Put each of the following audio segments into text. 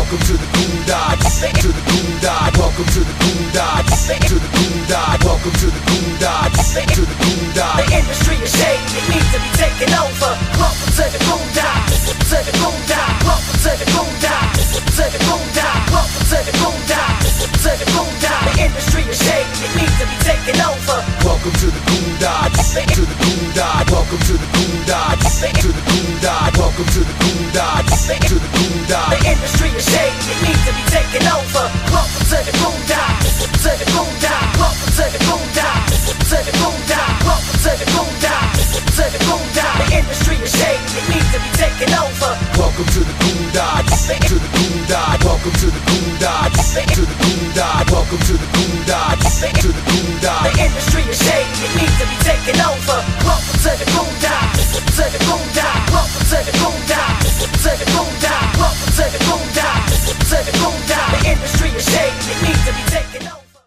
Welcome to the Boondocks. To the Boondocks. Welcome to the Boondocks. To the Boondocks. Welcome to the Boondocks. To the Boondocks. The industry is shady, it needs to be taken over. Welcome to the Boondocks. To the Boondocks. Welcome to the Boondocks. To the Boondocks. Welcome to the Boondocks. To the Boondocks. The industry is shady, it needs to be taken over. Welcome to the Boondocks. To the Boondocks. Welcome to the Boondocks. To the Boondocks. Welcome to the Boondocks. To the Boondocks. The industry is shady, it needs to be taken over. Welcome to the Boondocks. To the Boondocks. Welcome to the Boondocks. To the Boondocks. Welcome to the Boondocks. To the Boondocks. The industry is shady, it needs to be taken over. Welcome to the Boondocks. To the Boondocks. Welcome to the Boondocks. To the Boondocks. Welcome to the Boondocks. To the Boondocks. The industry is shady, it needs to be taken over. Welcome to the Boondocks. To the Boondocks. Welcome to the Boondocks. To the Boondocks. Welcome to the Boondocks. To the Boondocks. The industry is shady, it needs to be taken over.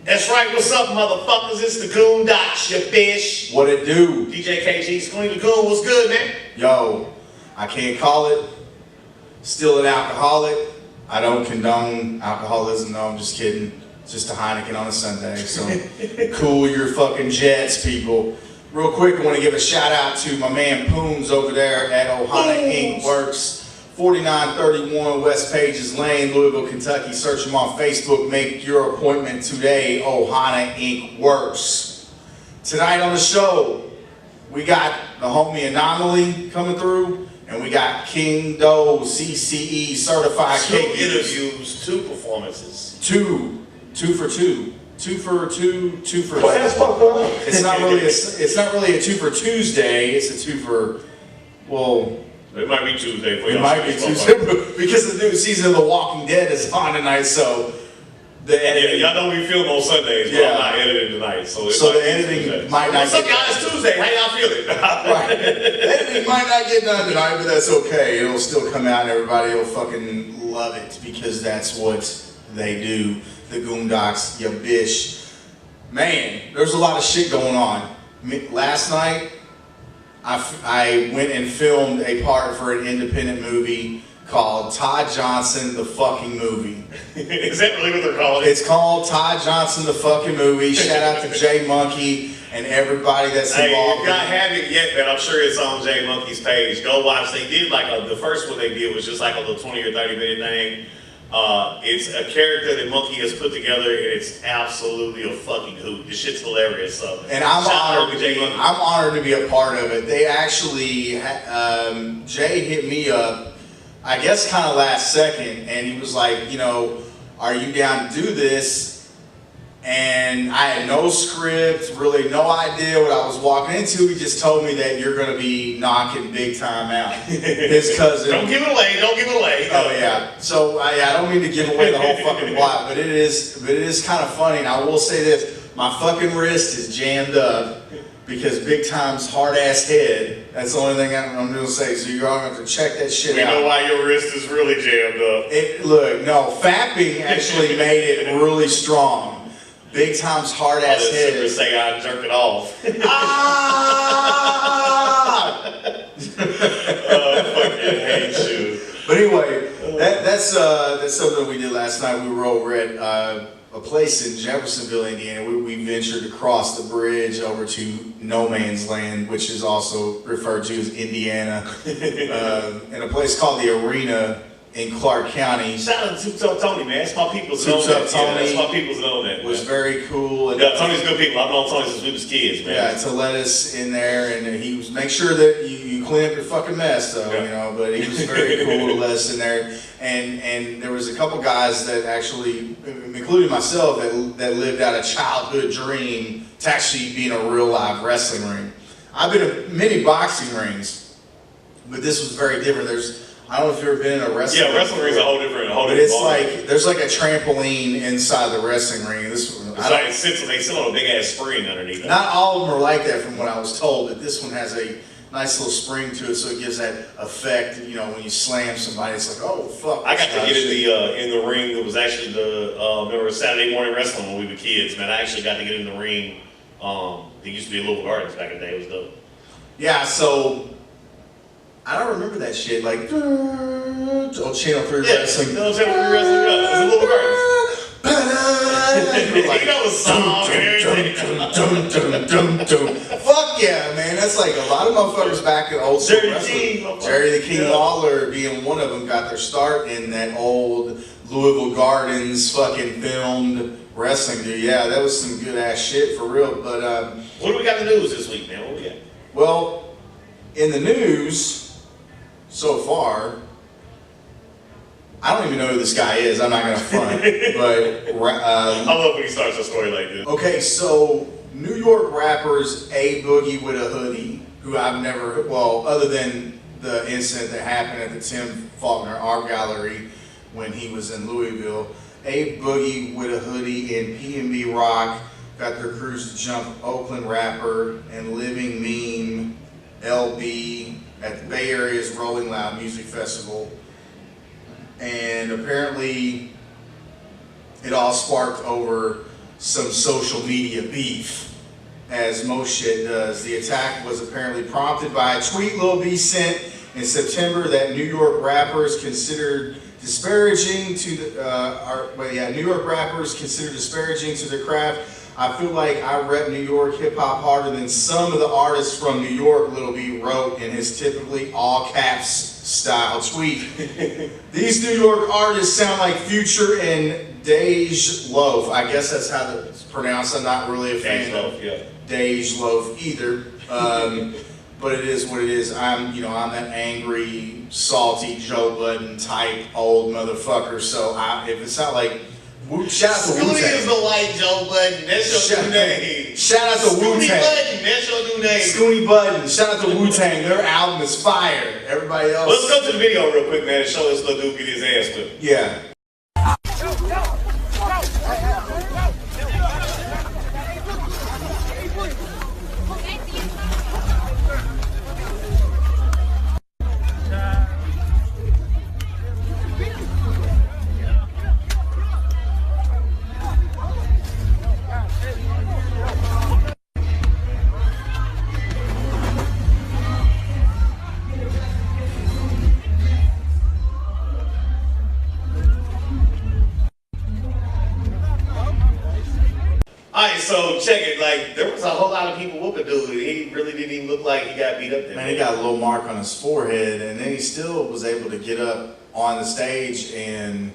That's right, what's up, motherfuckers? It's the Goon Docs, your fish. What it do? DJ KGee, Skoonie the Goon, what's good, man? Yo, I can't call it still an alcoholic. I don't condone alcoholism, no, I'm just kidding. It's just a Heineken on a Sunday, so cool your fucking jets, people. Real quick, I want to give a shout out to my man Poons over there at Ohana Inc. Works, 4931 West Pages Lane, Louisville, Kentucky. Search him on Facebook. Make your appointment today. Ohana Inc. Works. Tonight on the show, we got the homie Anomoly coming through, and we got King Doe, CCE certified Two KGee. interviews, two performances. Two for two. Two for two for. Well, that's fucked up. It's not really a two for Tuesday. It's a two for, well. It might be Tuesday for y'all. It might be Tuesday because the new season of The Walking Dead is on tonight. So the editing. Yeah, y'all know we film on Sundays, but I'm not editing tonight. So the editing might not. What's up, y'all? It's Tuesday. How y'all feeling? Right. The editing might not get done tonight, but that's okay. It'll still come out, and everybody will fucking love it because that's what they do. The Goondocks, ya bish. Man, there's a lot of shit going on. Last night, I went and filmed a part for an independent movie called Todd Johnson, the fucking movie. Is that really what they're calling it? It's called Todd Johnson, the fucking movie. Shout out to Jay Monkey and everybody that's involved. Hey, if y'all haven't yet, man, I'm sure it's on Jay Monkey's page. Go watch. They did the first one they did was just like a little 20 or 30 minute thing. It's a character that Monkey has put together, and it's absolutely a fucking hoot. This shit's hilarious. So, and I'm honored to be a part of it. They actually, Jay hit me up, I guess kind of last second, and he was like, you know, are you down to do this? And I had no script, really no idea what I was walking into. He just told me that you're going to be knocking big time out. His cousin. Don't give it away. Don't give it away. Oh yeah. So I don't mean to give away the whole fucking plot, but it is kind of funny. And I will say this: my fucking wrist is jammed up because Big Time's hard ass head. That's the only thing I'm going to say. So you're all going to have to check that shit out. We know why your wrist is really jammed up. Look, no, fapping actually made it really strong. Big Time's hard ass head. Super say I jerk it off. Fucking hate you. But anyway, that's something we did last night. We were over at a place in Jeffersonville, Indiana. We ventured across the bridge over to No Man's Land, which is also referred to as Indiana, in a place called the Arena in Clark County. Shout out to Soup's Up Tony, man. That's my people's known that. Tony, yeah, that's my people's known that. Was very cool. And yeah, Tony's good people. I've known Tony since we was kids, man. Yeah, to let us in there, and he was make sure that you clean up your fucking mess, though. Yeah. You know. But he was very cool to let us in there, and there was a couple guys that actually, including myself, that lived out a childhood dream to actually be in a real live wrestling ring. I've been in many boxing rings, but this was very different. I don't know if you've ever been in a wrestling ring. Yeah, wrestling ring's a whole different But it's like, there's like a trampoline inside the wrestling ring. They sit on a big ass spring underneath it. Not all of them are like that from what I was told, but this one has a nice little spring to it, so it gives that effect, you know, when you slam somebody, it's like, oh, fuck. I got to get in the ring. It was actually remember Saturday morning wrestling when we were kids, man. I actually got to get in the ring. There used to be a Louisville Gardens back in the day. It was dope. Yeah, so I don't remember that shit. Like, Oh, Channel 3 Wrestling. No, Channel 3 Wrestling, yeah. It's a little gardens. Like, you know the song and everything. Fuck yeah, man. That's like a lot of motherfuckers back in old school wrestling. Jerry the King Lawler being one of them got their start in that old Louisville Gardens fucking filmed wrestling, dude. Yeah, that was some good ass shit for real. But what do we got in the news this week, man? What we got? Well, in the news so far, I don't even know who this guy is. I'm not gonna front, but I love when he starts a story like this. Okay, so New York rappers A Boogie with a Hoodie, who I've never, well, other than the incident that happened at the Tim Faulkner Art Gallery when he was in Louisville, A Boogie with a Hoodie and PNB Rock got their Cruise to Jump Oakland rapper and Living Meme LB at the Bay Area's Rolling Loud Music Festival. And apparently it all sparked over some social media beef, as most shit does. The attack was apparently prompted by a tweet Lil B sent in September that New York rappers considered disparaging to the New York rappers considered disparaging to their craft. I feel like I rep New York hip hop harder than some of the artists from New York, Lil B wrote in his typically all caps style tweet. These New York artists sound like Future and Dej Loaf. I guess that's how it's pronounced. I'm not really a fan of Dej Loaf either. But it is what it is. I'm that angry, salty Joe Budden type old motherfucker. So if it's not like, shout out to Wu-Tang. Skoonie is the white Joe Budden. That's your new name. Shout out to Wu-Tang. Skoonie Budden. That's your new name. Skoonie Budden. Shout out to Wu-Tang. Their album is fire. Everybody else. Let's go to the video real quick, man, and show this little dude get his ass whipped. Yeah. Alright, so check it. Like, there was a whole lot of people whooping dude. He really didn't even look like he got beat up there. Man, he got a little mark on his forehead, and then he still was able to get up on the stage and,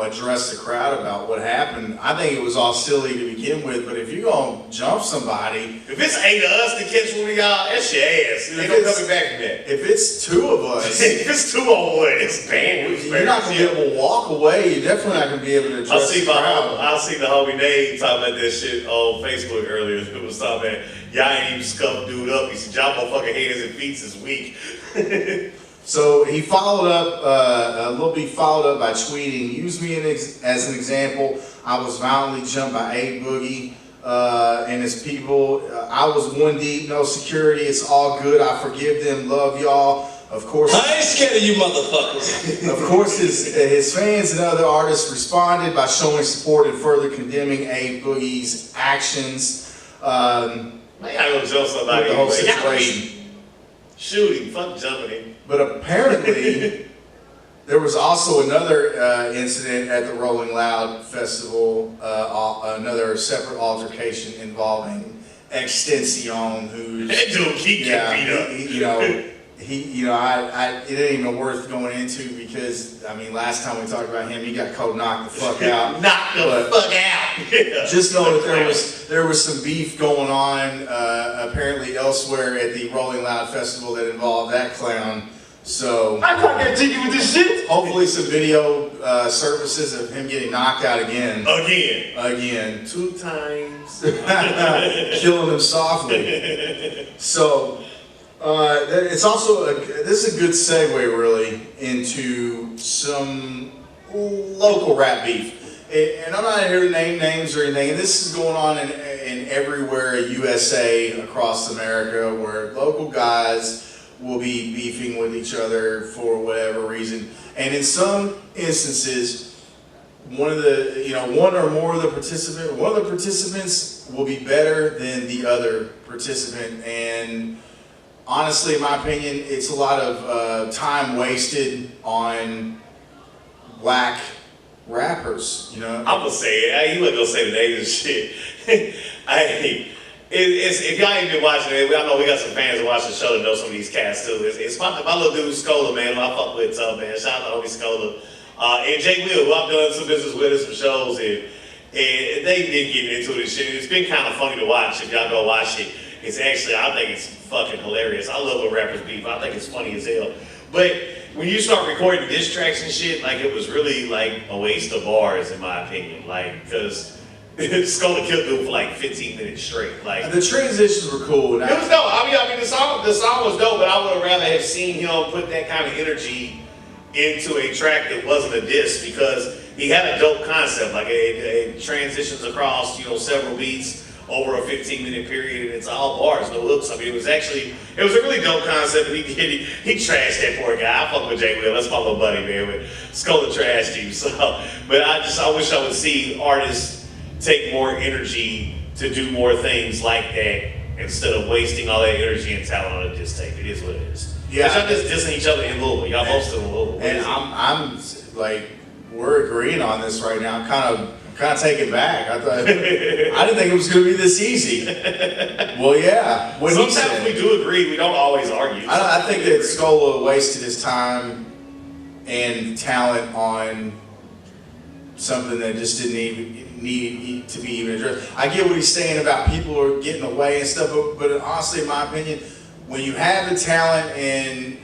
address the crowd about what happened. I think it was all silly to begin with, but if you're gonna jump somebody, if it's 8 of us to catch one of y'all, that's your ass. Ain't no coming back from that. If it's 2 of us, if it's 2 on one, it's bad. You're not gonna be able to walk away. You're definitely not gonna be able to address the crowd. I see the homie Dave talking about that shit on Facebook earlier. It was talking about, y'all ain't even scuffed dude up. He said, y'all motherfucking hands and feet is weak. So he followed up, Lil B followed up by tweeting, use me as an example. I was violently jumped by A Boogie and his people. I was one deep, no security. It's all good. I forgive them. Love y'all. Of course. I ain't scared of you motherfuckers. Of course, his fans and other artists responded by showing support and further condemning A Boogie's actions. Man, I don't jump somebody. The whole situation. Shooting, fuck jumping him. But apparently, there was also another incident at the Rolling Loud Festival, another separate altercation involving Extension, who's that dude keep getting beat up. It ain't even worth going into because last time we talked about him, he got knocked the fuck out. Knocked the fuck out. Yeah. Just know that there was some beef going on apparently elsewhere at the Rolling Loud Festival that involved that clown. So I'm not gonna take you with this shit. Hopefully, some video surfaces of him getting knocked out again. 2 times. Killing him softly. So. It's also this is a good segue really into some local rap beef, and I'm not here to name names or anything. And this is going on in everywhere USA across America, where local guys will be beefing with each other for whatever reason, and in some instances, one or more of the one of the participants will be better than the other participant, and honestly, in my opinion, it's a lot of time wasted on black rappers, you know? I'm gonna say it. You wasn't gonna say the names and shit. If y'all ain't been watching it, I know we got some fans that watch the show that know some of these cats too. It's my little dude Skola, man, who I fuck with tough, man. Shout out to homie Skola. And Jay Will, who I've done some business with, some shows, and they've been getting into this shit. It's been kind of funny to watch if y'all go watch it. It's actually, I think it's fucking hilarious. I love when rappers beef. I think it's funny as hell. But when you start recording diss tracks and shit, like it was really like a waste of bars in my opinion. Like, cause Skola killed dude for like 15 minutes straight. Like the transitions were cool. It was dope. I mean, the song was dope, but I would have rather have seen him put that kind of energy into a track that wasn't a diss, because he had a dope concept. Like it transitions across, you know, several beats over a 15-minute period, and it's all bars, no hooks. I mean, it was a really dope concept, and he trashed that poor guy. I fuck with Jay Will, that's my little buddy, man, but Skola trashed you, so. But I wish I would see artists take more energy to do more things like that, instead of wasting all that energy and talent on a diss tape. It is what it is. Yeah. Y'all just dissing each other in Louisville. Y'all both still in Louisville. And I'm like, we're agreeing on this right now. I'm kind of taken back. I didn't think it was going to be this easy. Well, yeah. Sometimes we do agree. We don't always argue. I think that Skola wasted his time and talent on something that just didn't even need to be even addressed. I get what he's saying about people are getting away and stuff, but honestly, in my opinion, when you have the talent and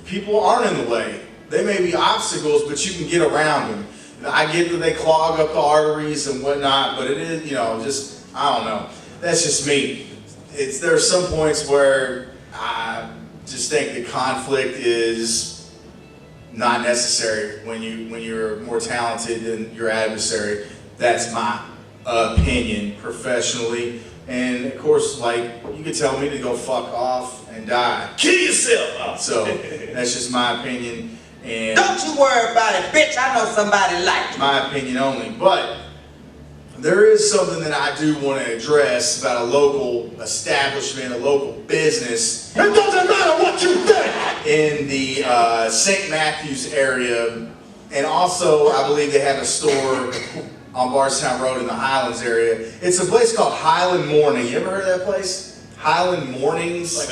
people aren't in the way, they may be obstacles, but you can get around them. I get that they clog up the arteries and whatnot, but it is, you know, just, I don't know. That's just me. There are some points where I just think the conflict is not necessary when you're more talented than your adversary. That's my opinion professionally. And of course, like, you could tell me to go fuck off and die. Kill yourself! So that's just my opinion. And don't you worry about it, bitch. I know somebody like you. My opinion only. But there is something that I do want to address about a local establishment, a local business. It doesn't matter what you think. In the St. Matthews area. And also, I believe they have a store on Bardstown Road in the Highlands area. It's a place called Highland Morning. You ever heard of that place? Highland Mornings?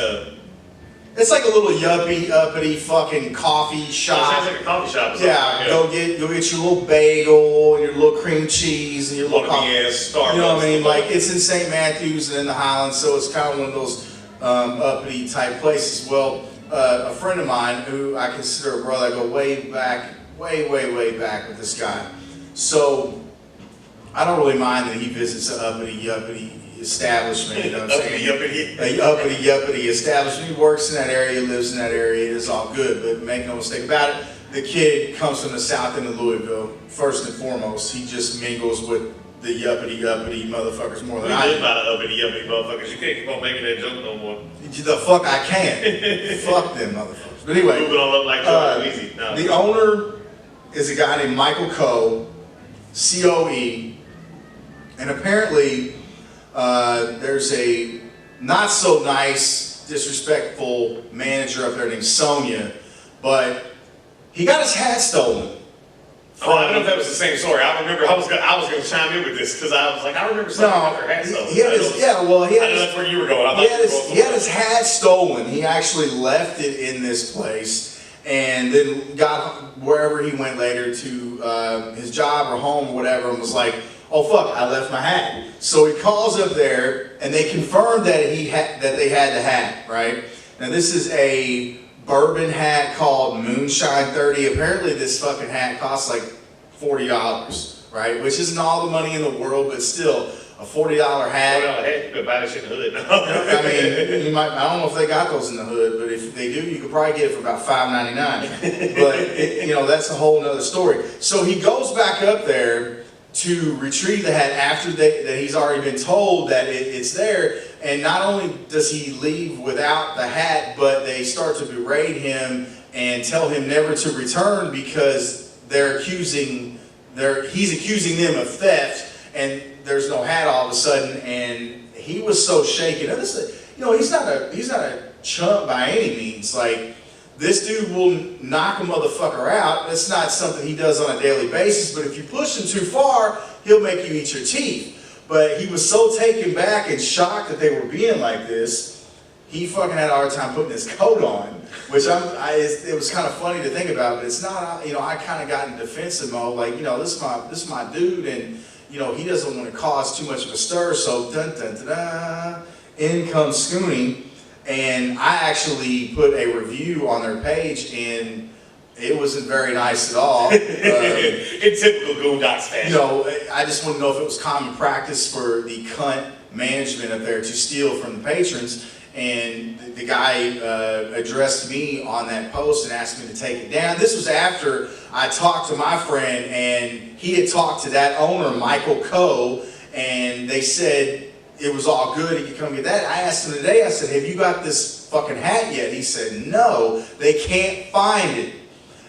It's like a little yuppie, uppity fucking coffee shop. Sounds like a coffee shop. Yeah, go get your little bagel and your little cream cheese and your little coffee. Starbucks. You know what I mean? Like, it's in St. Matthews and in the Highlands, so it's kind of one of those uppity type places. Well, a friend of mine who I consider a brother, I go way back with this guy. So I don't really mind that he visits an uppity, yuppity establishment, you know what I'm saying? A uppity, yuppity establishment. He works in that area, lives in that area, it's all good, but make no mistake about it, the kid comes from the south end of Louisville, first and foremost. He just mingles with the yuppity, motherfuckers more than I do. We live by the uppity, motherfuckers. You can't keep on making that joke no more. The fuck I can't. Fuck them motherfuckers. But anyway, moving on up like easy. No. The owner is a guy named Michael Coe, C-O-E, and apparently there's a not so nice, disrespectful manager up there named Sonia, but he got his hat stolen. Oh, I don't know if that was the same story. I remember I was going to chime in with this because I was like, I remember something about her hat stolen. He had his, yeah, well, he had I know that's where you were going. He had his hat stolen. He actually left it in this place and then got wherever he went later to his job or home or whatever and was like, oh fuck, I left my hat. So he calls up there and they confirmed that they had the hat, right? Now this is a bourbon hat called Moonshine 30. Apparently this fucking hat costs like $40, right? Which isn't all the money in the world, but still a $40 hat. $40 hat, you could buy that shit in the hood. I mean, I don't know if they got those in the hood, but if they do, you could probably get it for about $5.99. But you know, that's a whole nother story. So he goes back up there to retrieve the hat after that he's already been told that it's there. And not only does he leave without the hat, but they start to berate him and tell him never to return because he's accusing them of theft, and there's no hat all of a sudden. And he was so shaken. Now this is, you know, he's not a chump by any means. Like, this dude will knock a motherfucker out. That's not something he does on a daily basis, but if you push him too far, he'll make you eat your teeth. But he was so taken back and shocked that they were being like this, he fucking had a hard time putting his coat on, which it was kind of funny to think about, but it's not, I kind of got in defensive mode, like, this is my dude, and, he doesn't want to cause too much of a stir, so in comes Skoonie. And I actually put a review on their page, and it wasn't very nice at all. In typical Goon Docs fashion. I just want to know if it was common practice for the cunt management up there to steal from the patrons. And the guy addressed me on that post and asked me to take it down. This was after I talked to my friend, and he had talked to that owner, Michael Coe, and they said it was all good, he could come get that. I asked him today, I said, have you got this fucking hat yet? He said, no, they can't find it.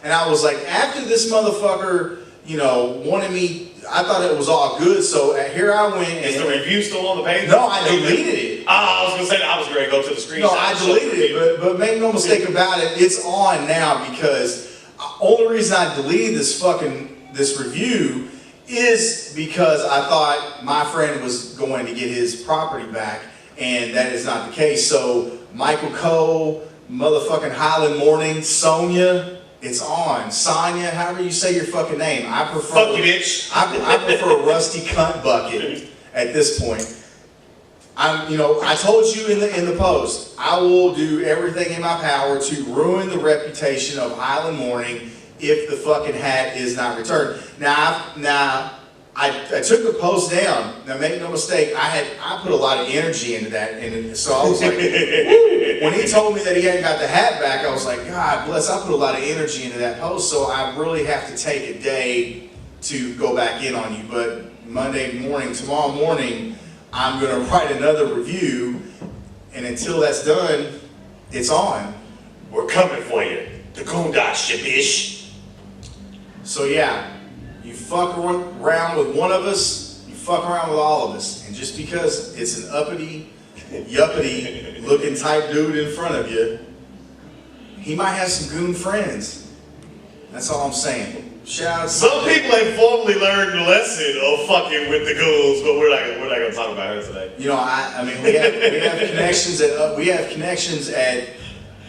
And I was like, after this motherfucker, wanted me, I thought it was all good, so here I went. Is the review still on the page? No, I deleted it. I was going to say, I was going to go to the screenshot. No, I deleted it, but make no mistake about it, it's on now, because the only reason I deleted this review is because I thought my friend was going to get his property back, and that is not the case. So Michael Coe, motherfucking Highland Morning, Sonia, it's on. Sonia, however you say your fucking name. I prefer. Fuck you, bitch. I prefer a rusty cunt bucket at this point. I told you in the post, I will do everything in my power to ruin the reputation of Highland Morning if the fucking hat is not returned. Now, I took the post down. Now, make no mistake, I put a lot of energy into that, and so I was like, woo. When he told me that he hadn't got the hat back, I was like, God bless, I put a lot of energy into that post, so I really have to take a day to go back in on you. But tomorrow morning, I'm going to write another review, and until that's done, it's on. We're coming for you. The Goon Docs, you bitch. So yeah, you fuck around with one of us, you fuck around with all of us. And just because it's an uppity, yuppity looking type dude in front of you, he might have some goon friends. That's all I'm saying. Shout out to some people have formally learned the lesson of fucking with the goons, but we're not going to talk about her today. I mean, we have connections at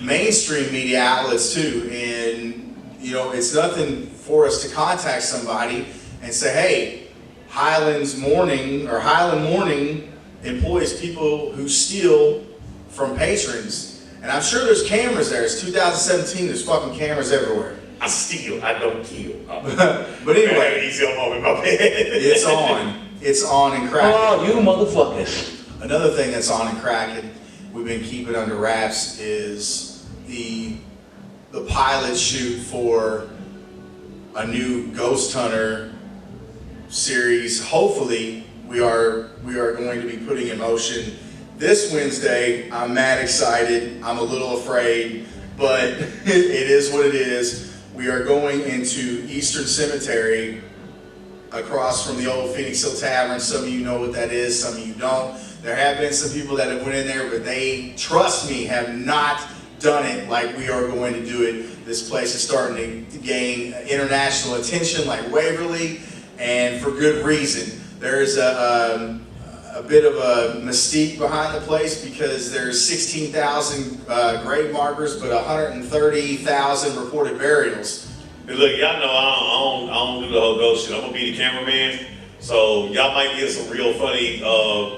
mainstream media outlets too, and it's nothing for us to contact somebody and say, hey, Highland Morning employs people who steal from patrons. And I'm sure there's cameras there. It's 2017, there's fucking cameras everywhere. I steal, I don't kill. But anyway, easy on my bed. It's on. It's on and cracking. Oh, you motherfuckers. Another thing that's on and cracking, we've been keeping under wraps, is the pilot shoot for a new Ghost Hunter series. Hopefully, we are going to be putting in motion this Wednesday. I'm mad excited. I'm a little afraid, but it is what it is. We are going into Eastern Cemetery across from the old Phoenix Hill Tavern. Some of you know what that is, some of you don't. There have been some people that have went in there, but they, trust me, have not done it like we are going to do it. This place is starting to gain international attention like Waverly, and for good reason. There's a bit of a mystique behind the place because there's 16,000 grave markers, but 130,000 reported burials. Hey, look, y'all know I don't do the whole ghost shit. I'm gonna be the cameraman, so y'all might get some real funny,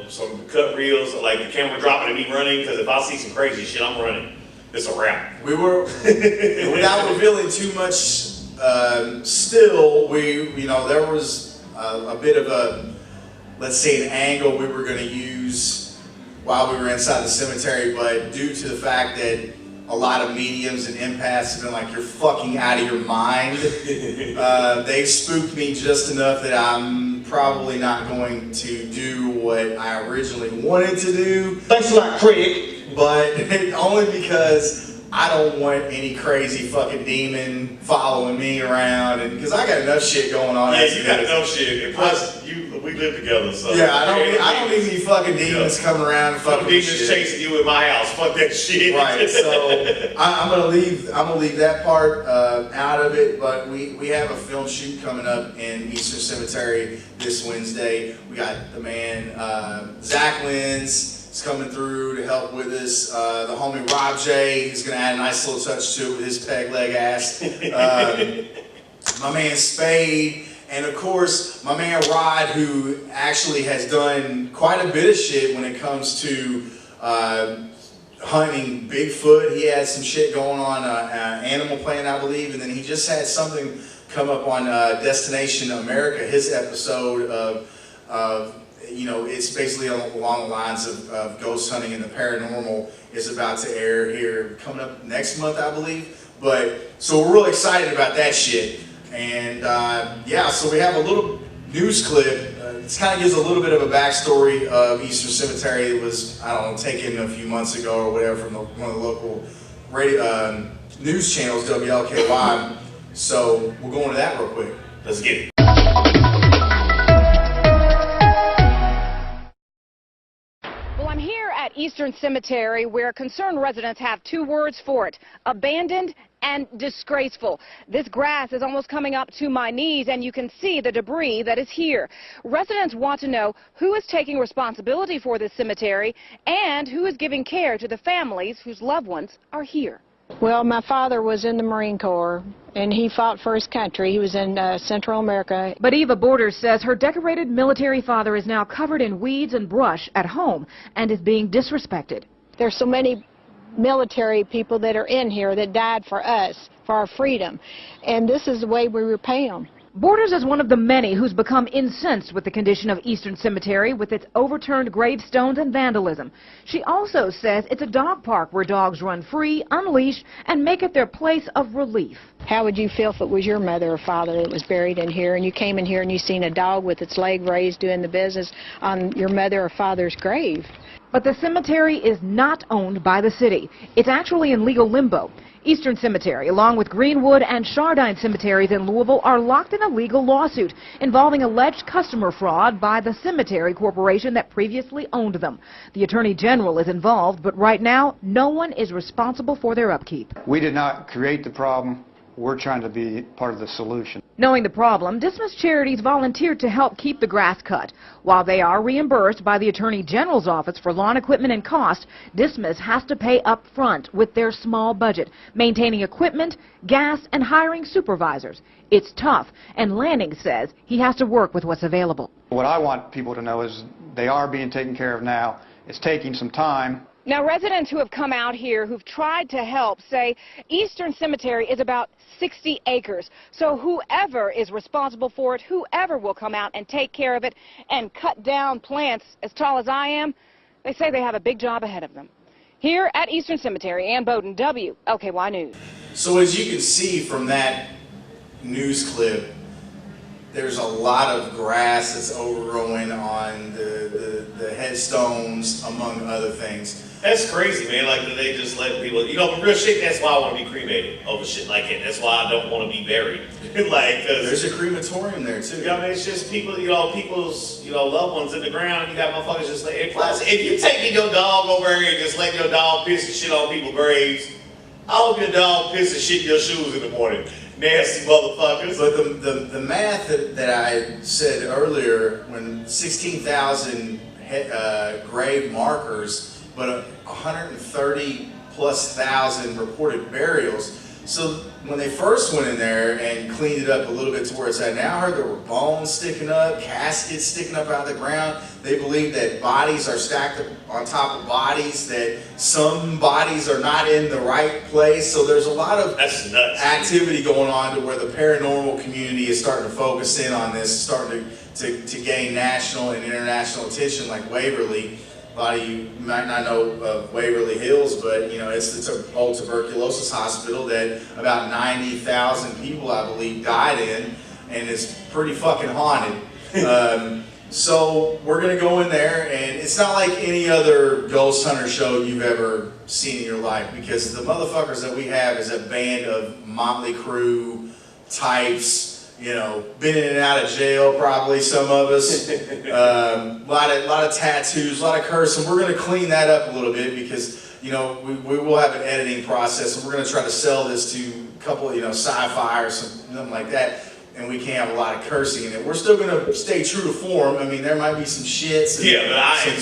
some cut reels, like the camera dropping and me running. Because if I see some crazy shit, I'm running. It's a wrap. We were, without revealing too much, still, there was a bit of a, let's say, an angle we were going to use while we were inside the cemetery, but due to the fact that a lot of mediums and empaths have been like, you're fucking out of your mind, they've spooked me just enough that I'm probably not going to do what I originally wanted to do. Thanks a lot, Craig. But only because I don't want any crazy fucking demon following me around, and because I got enough shit going on. Yeah, you got enough shit. And plus, we live together, so yeah, I don't need any fucking demons coming around and fucking demons shit. chasing you in my house. Fuck that shit. Right. So I'm gonna leave that part out of it. But we have a film shoot coming up in Eastern Cemetery this Wednesday. We got the man Zach Lenz is coming through to help with us. The homie Rob J is gonna add a nice little touch to it with his peg leg ass. My man Spade. And of course, my man Rod, who actually has done quite a bit of shit when it comes to hunting Bigfoot. He had some shit going on Animal Planet, I believe, and then he just had something come up on Destination America, his episode of you know, it's basically along the lines of ghost hunting and the paranormal is about to air here coming up next month, I believe. But so we're real excited about that shit. And yeah, so we have a little news clip. This kind of gives a little bit of a backstory of Eastern Cemetery. It was, I don't know, taken a few months ago or whatever from one of the local radio, news channels, WLKY. So we'll go into that real quick. Let's get it. Well, I'm here at Eastern Cemetery where concerned residents have two words for it: abandoned and disgraceful. This grass is almost coming up to my knees, and you can see the debris that is here. Residents want to know who is taking responsibility for this cemetery and who is giving care to the families whose loved ones are here. Well, my father was in the Marine Corps, and he fought for his country. He was in Central America. But Eva Borders says her decorated military father is now covered in weeds and brush at home and is being disrespected. There's so many military people that are in here that died for us, for our freedom, and this is the way we repay them. Borders is one of the many who's become incensed with the condition of Eastern Cemetery with its overturned gravestones and vandalism. She also says it's a dog park where dogs run free, unleashed, and make it their place of relief. How would you feel if it was your mother or father that was buried in here and you came in here and you seen a dog with its leg raised doing the business on your mother or father's grave? But the cemetery is not owned by the city. It's actually in legal limbo. Eastern Cemetery, along with Greenwood and Chardine cemeteries in Louisville, are locked in a legal lawsuit involving alleged customer fraud by the cemetery corporation that previously owned them. The Attorney General is involved, but right now, no one is responsible for their upkeep. We did not create the problem. We're trying to be part of the solution. Knowing the problem, Dismas Charities volunteered to help keep the grass cut. While they are reimbursed by the Attorney General's office for lawn equipment and cost, Dismas has to pay up front with their small budget, maintaining equipment, gas, and hiring supervisors. It's tough, and Lanning says he has to work with what's available. What I want people to know is they are being taken care of now. It's taking some time. Now, residents who have come out here who've tried to help say Eastern Cemetery is about 60 acres. So whoever is responsible for it, whoever will come out and take care of it and cut down plants as tall as I am, they say they have a big job ahead of them. Here at Eastern Cemetery, Ann Bowden, WLKY News. So as you can see from that news clip, there's a lot of grass that's overgrowing on the headstones, among other things. That's crazy, man. Like, they just let people, you know, real shit, that's why I want to be cremated over shit like that. That's why I don't want to be buried. Like, cause there's a crematorium there, too. You know, I mean, it's just people, you know, people's, you know, loved ones in the ground, and you got motherfuckers just like, and plus, if you taking your dog over here and just let your dog piss and shit on people's graves, I hope your dog piss and shit in your shoes in the morning. Nasty motherfuckers. But the math that I said earlier, when 16,000 grave markers, but 130 plus thousand reported burials. So when they first went in there and cleaned it up a little bit to where it's at now, I heard there were bones sticking up, caskets sticking up out of the ground. They believe that bodies are stacked up on top of bodies, that some bodies are not in the right place. So there's a lot of activity going on to where the paranormal community is starting to focus in on this, starting to gain national and international attention, like Waverly. A lot of you might not know of Waverly Hills, but you know it's an old tuberculosis hospital that about 90,000 people, I believe, died in, and it's pretty fucking haunted. So we're gonna go in there, and it's not like any other ghost hunter show you've ever seen in your life, because the motherfuckers that we have is a band of motley crew types, you know, been in and out of jail probably, some of us, a lot of tattoos, a lot of cursing. We're gonna clean that up a little bit because, you know, we will have an editing process, and we're gonna try to sell this to a couple, you know, sci-fi or something like that. And we can't have a lot of cursing in it. We're still gonna stay true to form. I mean, there might be some shits. Yeah,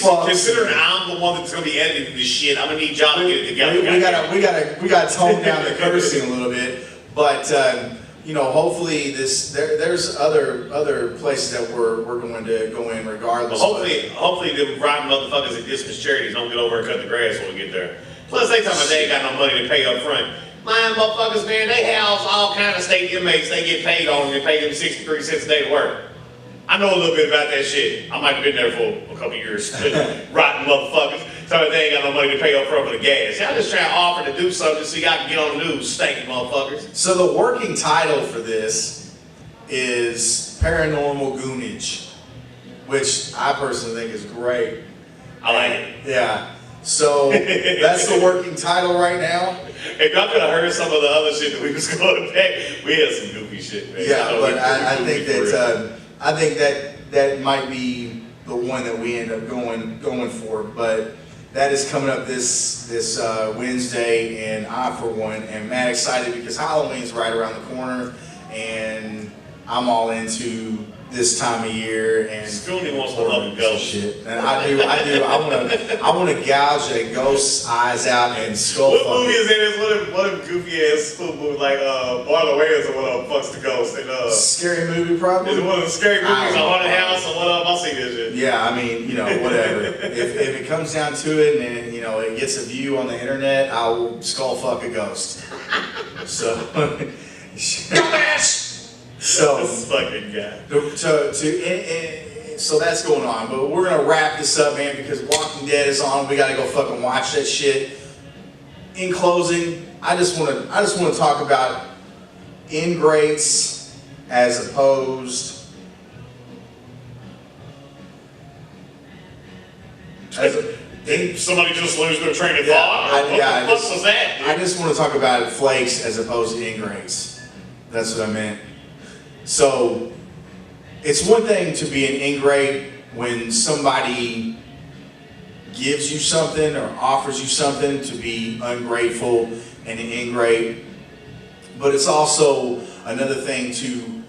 but considering I'm the one that's gonna be editing this shit, I'm gonna need y'all to get it together. We gotta tone down the cursing a little bit. But you know, hopefully there's other places that we're going to go in regardless. Well, hopefully the rotten motherfuckers at Dismas Charities don't get over and cut the grass when we get there. Plus, they talking about they ain't got no money to pay up front. My motherfuckers, man, they house all kind of state inmates. They get paid on and pay them 63 cents a day to work. I know a little bit about that shit. I might have been there for a couple years. Rotten motherfuckers. So they ain't got no money to pay up front for the gas. Y'all just trying to offer to do something so y'all can get on the news, stinking motherfuckers. So the working title for this is Paranormal Goonage, which I personally think is great. I like it. Yeah. So that's the working title right now. If y'all could have heard some of the other shit that we was going to pay, we had some goofy shit, man. Yeah, but I think that might be the one that we end up going for. But that is coming up this Wednesday, and I, for one, am mad excited because Halloween's right around the corner, and I'm all into this time of year. And Skoonie wants to love a ghost. Shit. And I do. I want to gouge a ghost's eyes out and skull. What movie is it? What a goofy ass spook movie like Marlon Wayans or one of them fucks the ghost and scary movie probably. Is it one of the scary movies? A haunted house or one of them? I'll see this shit. Yeah, I mean, you know, whatever. if it comes down to it, and you know, it gets a view on the internet, I will skull fuck a ghost. So. So this fucking guy. So that's going on, but we're gonna wrap this up, man, because Walking Dead is on. We gotta go fucking watch that shit. In closing, I just wanna talk about ingrates as opposed. Somebody just lose their train of thought? What the fuck was that, dude? I just want to talk about flakes as opposed to ingrates. That's what I meant. So, it's one thing to be an ingrate when somebody gives you something or offers you something, to be ungrateful and an ingrate. But it's also another thing to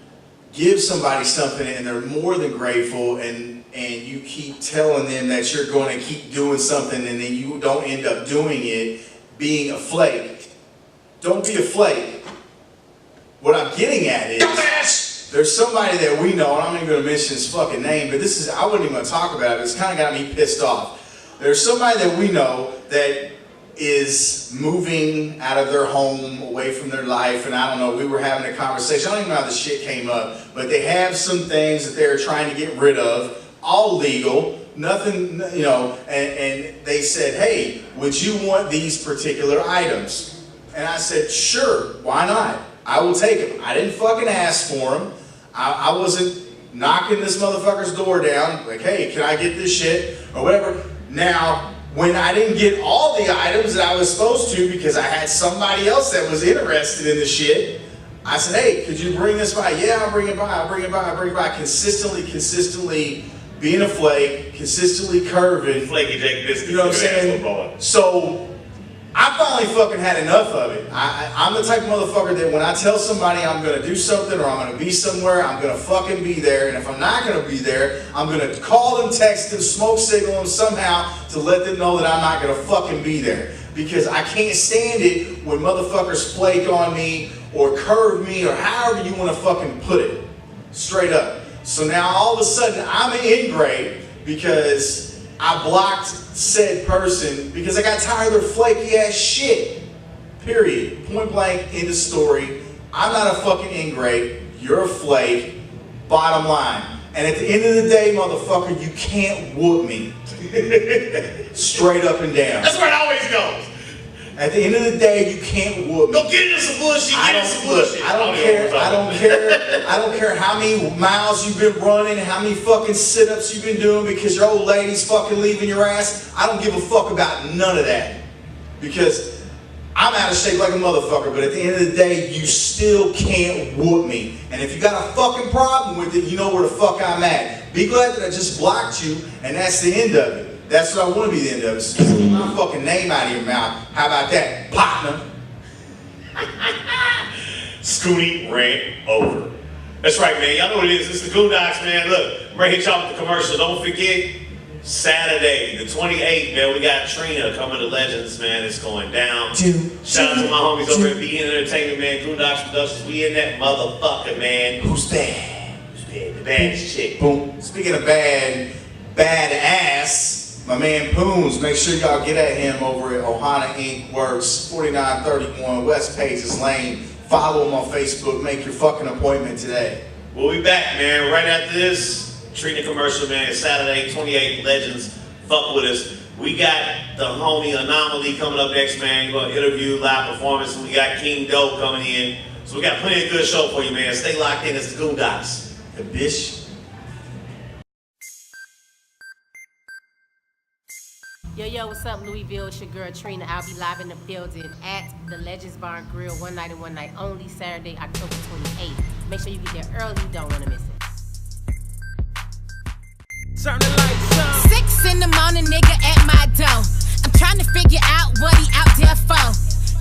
give somebody something and they're more than grateful, and you keep telling them that you're going to keep doing something and then you don't end up doing it, being a flake. Don't be a flake. What I'm getting at is, there's somebody that we know, and I'm not even going to mention his fucking name, but I wasn't even going to talk about it, it's kind of got me pissed off. There's somebody that we know that is moving out of their home, away from their life, and I don't know, we were having a conversation, I don't even know how this shit came up, but they have some things that they're trying to get rid of, all legal, nothing, you know, and they said, hey, would you want these particular items? And I said, sure, why not? I will take them. I didn't fucking ask for them. I wasn't knocking this motherfucker's door down, like, hey, can I get this shit, or whatever. Now, when I didn't get all the items that I was supposed to because I had somebody else that was interested in the shit, I said, hey, could you bring this by? Yeah, I'll bring it by, I'll bring it by, I'll bring it by. Consistently being a flake, consistently curving. Flaky Jake Biscuits. You know what I'm saying? So, I finally fucking had enough of it. I'm the type of motherfucker that when I tell somebody I'm going to do something or I'm going to be somewhere, I'm going to fucking be there. And if I'm not going to be there, I'm going to call them, text them, smoke signal them somehow to let them know that I'm not going to fucking be there. Because I can't stand it when motherfuckers flake on me or curve me or however you want to fucking put it. Straight up. So now all of a sudden I'm an ingrate because I blocked said person because I got tired of their flaky ass shit. Period. Point blank, end of story. I'm not a fucking ingrate. You're a flake. Bottom line. And at the end of the day, motherfucker, you can't whoop me. Straight up and down. That's where it always goes. At the end of the day, you can't whoop me. Don't get into some bullshit. Get into some bullshit. I don't care. I don't care how many miles you've been running, how many fucking sit-ups you've been doing because your old lady's fucking leaving your ass. I don't give a fuck about none of that. Because I'm out of shape like a motherfucker, but at the end of the day, you still can't whoop me. And if you got a fucking problem with it, you know where the fuck I'm at. Be glad that I just blocked you, and that's the end of it. That's what I want to be the end of it. So just get my fucking name out of your mouth. How about that, partner? Skoonie rant over. That's right, man. Y'all know what it is. It's the Goondocks, man. Look, I'm ready to hit y'all with the commercial. Don't forget, Saturday, the 28th, man, we got Trina coming to Legends, man. It's going down. Shout out to my homies over at BN Entertainment, man. Goondocks Productions. We in that motherfucker, man. Who's bad? Who's bad? The baddest chick. Boom. Speaking of bad ass. My man Poons, make sure y'all get at him over at Ohana Inc. Works, 4931 West Pages Lane. Follow him on Facebook. Make your fucking appointment today. We'll be back, man. Right after this, Trina commercial, man. Saturday, 28th, Legends. Fuck with us. We got the homie Anomoly coming up next, man. We're going to interview, live performance. We got King Dope coming in. So we got plenty of good show for you, man. Stay locked in. It's the Goondocks. The bitch. Yo, what's up, Louisville? It's your girl Trina. I'll be live in the building at the Legends Bar and Grill, one night and one night only, Saturday, October 28th. Make sure you get there early. You don't want to miss it. Turn the lights on. 6 in the morning, nigga at my door. I'm trying to figure out what he out there for.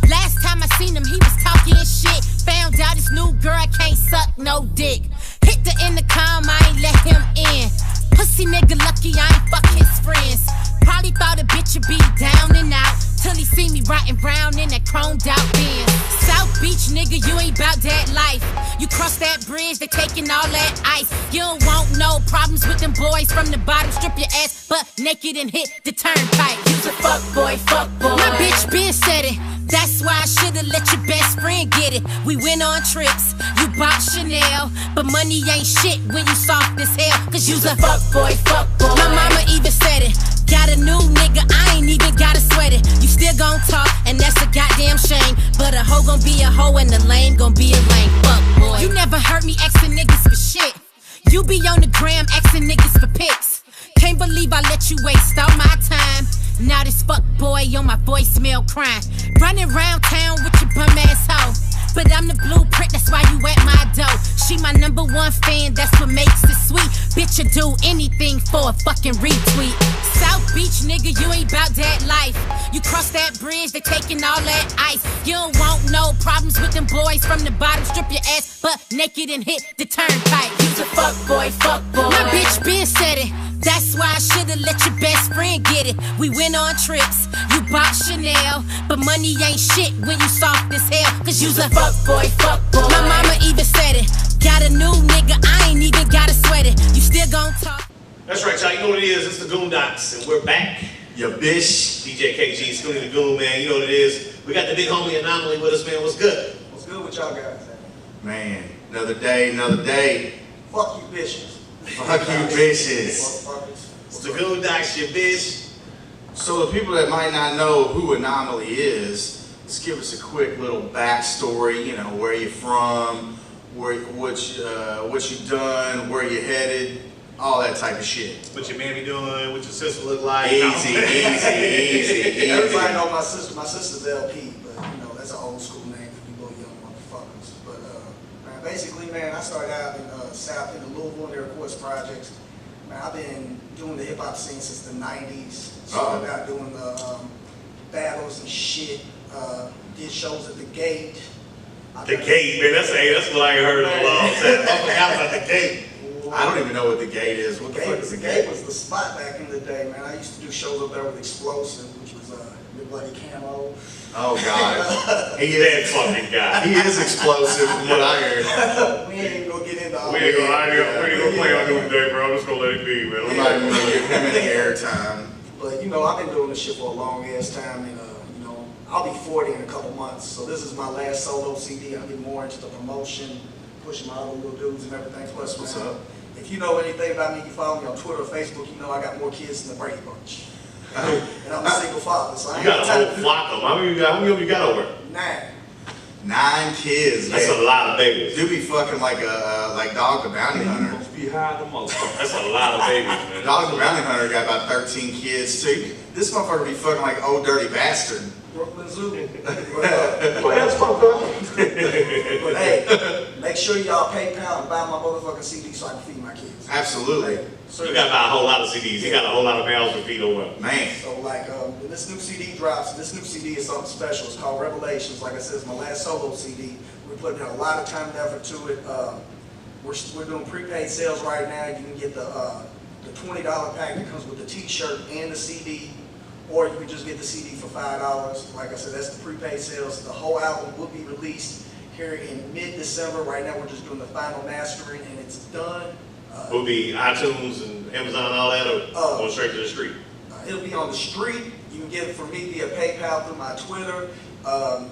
Last time I seen him, he was talking shit. Found out his new girl can't suck no dick. Hit the intercom, I ain't let him in. Pussy nigga lucky I ain't fuck his friends. Probably thought a bitch would be down and out till he see me riding round in that chromed out Benz. South Beach nigga, you ain't bout that life. You cross that bridge, they taking all that ice. You don't want no problems with them boys from the bottom. Strip your ass butt naked and hit the turnpike. You's a fuck boy, fuck boy. My bitch been said it. That's why I shoulda let your best friend get it. We went on trips, you bought Chanel, but money ain't shit when you soft as hell. Cause you's a fuck boy, fuck boy. My mama even said it. Got a new nigga, I ain't even gotta sweat it. You still gon' talk, and that's a goddamn shame. But a hoe gon' be a hoe, and the lame gon' be a lame. Fuck boy. You never heard me asking niggas for shit. You be on the gram asking niggas for pics. Can't believe I let you waste all my time. Now this fuck boy on my voicemail crying. Running around town with your bum ass hoe. But I'm the blueprint, that's why you at my door. She my #1 fan, that's what makes it sweet. Bitch, you do anything for a fucking retweet. South Beach nigga, you ain't bout that life. You cross that bridge, they taking all that ice. You don't want no problems with them boys from the bottom. Strip your ass butt naked and hit the turnpike. You's a fuck boy, fuck boy. My bitch been said it. That's why I shoulda let your best friend get it. We went on trips, you bought Chanel, but money ain't shit when you soft as hell. Cause you's a fuck boy, fuck boy. My mama even said it. Got a new nigga, I ain't even gotta sweat it. You still gon' talk. That's right, y'all. You know what it is. It's the Goondocks, and we're back. Ya bitch. DJ KGee, Skoonie the Goon, man. You know what it is. We got the big homie Anomoly with us, man. What's good? What's good with y'all guys? Man, another day, another day. Fuck you bitches. Fuck you bitches. It's the Goondocks, you bitch. So the people that might not know who Anomoly is, let's give us a quick little backstory. You know, where you from, what you done, where you headed, all that type of shit. What your mammy doing? What your sister look like? Easy. Everybody know my sister. My sister's LP, but you know that's an old school name for you little young motherfuckers. But man, basically, man, I started out in South in the Louisville Air Force projects. Man, I've been doing the hip hop scene since the '90s. Started out doing the battles and shit. Did shows at the Gate. The Gate, man. That's what I ain't heard in a long time. I forgot about the Gate. I don't even know what the Gate is. What the fuck is the Gate? The Gate was the spot back in the day, man. I used to do shows up there with Explosive, which was your buddy Camo. Oh God, he is that fucking guy. He is explosive from what I heard. We ain't even gonna get into all we ain't gonna play on him today, bro. I'm just gonna let it be, man. I'm not even gonna give him any airtime. But you know, I've been doing this shit for a long ass time, and you know, I'll be 40 in a couple months. So this is my last solo CD. I'm getting more into the promotion, pushing my other little dudes and everything. Plus, what's up? If you know anything about me, you follow me on Twitter or Facebook, you know I got more kids than the Brady Bunch. And I'm a single father, so I You ain't got a got whole time to flock of them. How many of you got over? 9. 9 kids. That's a lot of babies. Dude be fucking like Dog the Bounty Hunter. Be high the motherfucker. That's a lot of babies, man. Dog the Bounty Hunter got about 13 kids too. This motherfucker be fucking like old dirty bastard. Brooklyn Zoo. That's my brother. But hey, make sure y'all PayPal and buy my motherfucking CD so I can feed my kids. Absolutely. You got to buy a whole lot of CDs. You got a whole lot of mouths to feed over. Man. So like, when this new CD drops, this new CD is something special. It's called Revelations. Like I said, it's my last solo CD. We're putting in a lot of time and effort to it. We're doing prepaid sales right now. You can get the $20 pack that comes with the t-shirt and the CD, or you can just get the CD for $5. Like I said, that's the prepaid sales. The whole album will be released here in mid-December. Right now, we're just doing the final mastering, and it's done. Will be iTunes and Amazon and all that, or going straight to the street? It'll be on the street. You can get it from me via PayPal through my Twitter.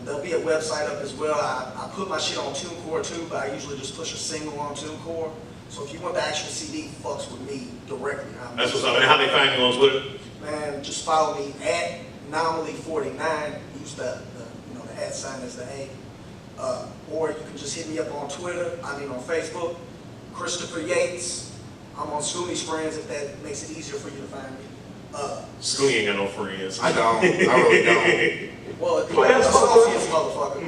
There'll be a website up as well. I put my shit on TuneCore too, but I usually just push a single on TuneCore. So if you want the actual CD, fucks with me directly. That's what's up. And how they find you on Twitter? Man, just follow me at Anomoly49. Use the @ sign as the A. Or you can just hit me up on Twitter. I mean on Facebook. Christopher Yates. I'm on Skoonie's friends if that makes it easier for you to find me. Skoonie ain't got no friends. I don't. I really don't. Well, associates, motherfucker.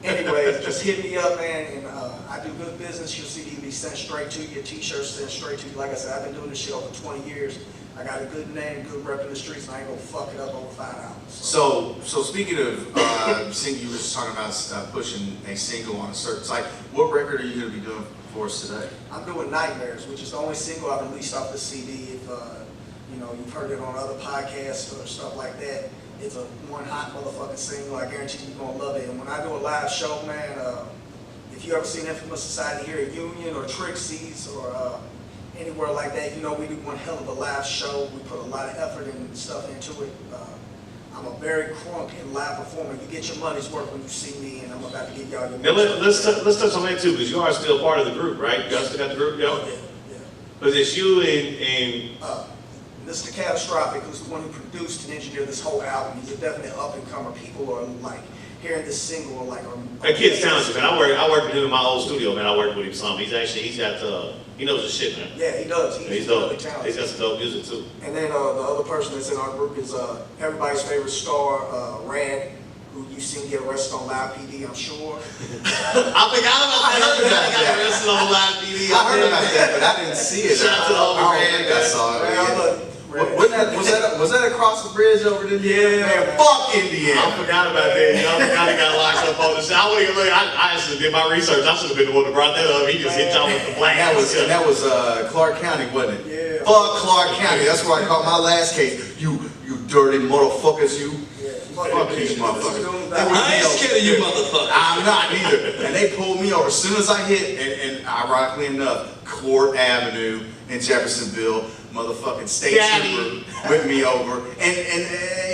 Anyways, just hit me up, man, and I do good business. Your CD will be sent straight to you. T-shirts sent straight to you. Like I said, I've been doing this shit over 20 years. I got a good name, good rep in the streets, and I ain't gonna fuck it up over $5. So speaking of, you were just talking about pushing a single on a certain site. What record are you going to be doing for us today? I'm doing Nightmares, which is the only single I've released off the CD. If you've heard it on other podcasts or stuff like that, it's a one hot motherfucking single. I guarantee you're gonna love it. And when I do a live show, man, if you ever seen Infamous Society here at Union or Trixie's or anywhere like that, we do one hell of a live show. We put a lot of effort and stuff into it. I'm a very crunk and live performer. You get your money's worth when you see me, and I'm about to give y'all your money's worth. Let's touch on that too, because you are still part of the group, right? You guys still got the group, yo? Yeah. But it's you and Mr. Catastrophic, who's the one who produced and engineered this whole album. He's a definite up-and-comer. People are like hearing this single, like, that kid's talented, man. I work with him in my old studio, man. I work with him some. He knows his shit, man. Yeah, he does. He's dope. really talented. He's got some dope music too. And then the other person that's in our group is everybody's favorite star, Rad, who you've seen get arrested on Live PD, I'm sure. I heard about that. Got arrested on Live PD. I heard about that, but I didn't see it. Shout out to the old Rad. I saw it. Was that across the bridge over there? Yeah, man. Fuck Indiana. I forgot about that. I forgot he got locked up on the shit. I actually did my research. I should have been the one that brought that up. He just hit y'all with the black. That was Clark County, wasn't it? Yeah. Fuck Clark County. That's where I caught my last case. You dirty motherfuckers, you. Fuck these motherfuckers. I ain't scared of you motherfuckers. I'm not either. And they pulled me over as soon as I hit, and ironically enough, Court Avenue in Jeffersonville, motherfucking state trooper with me over. And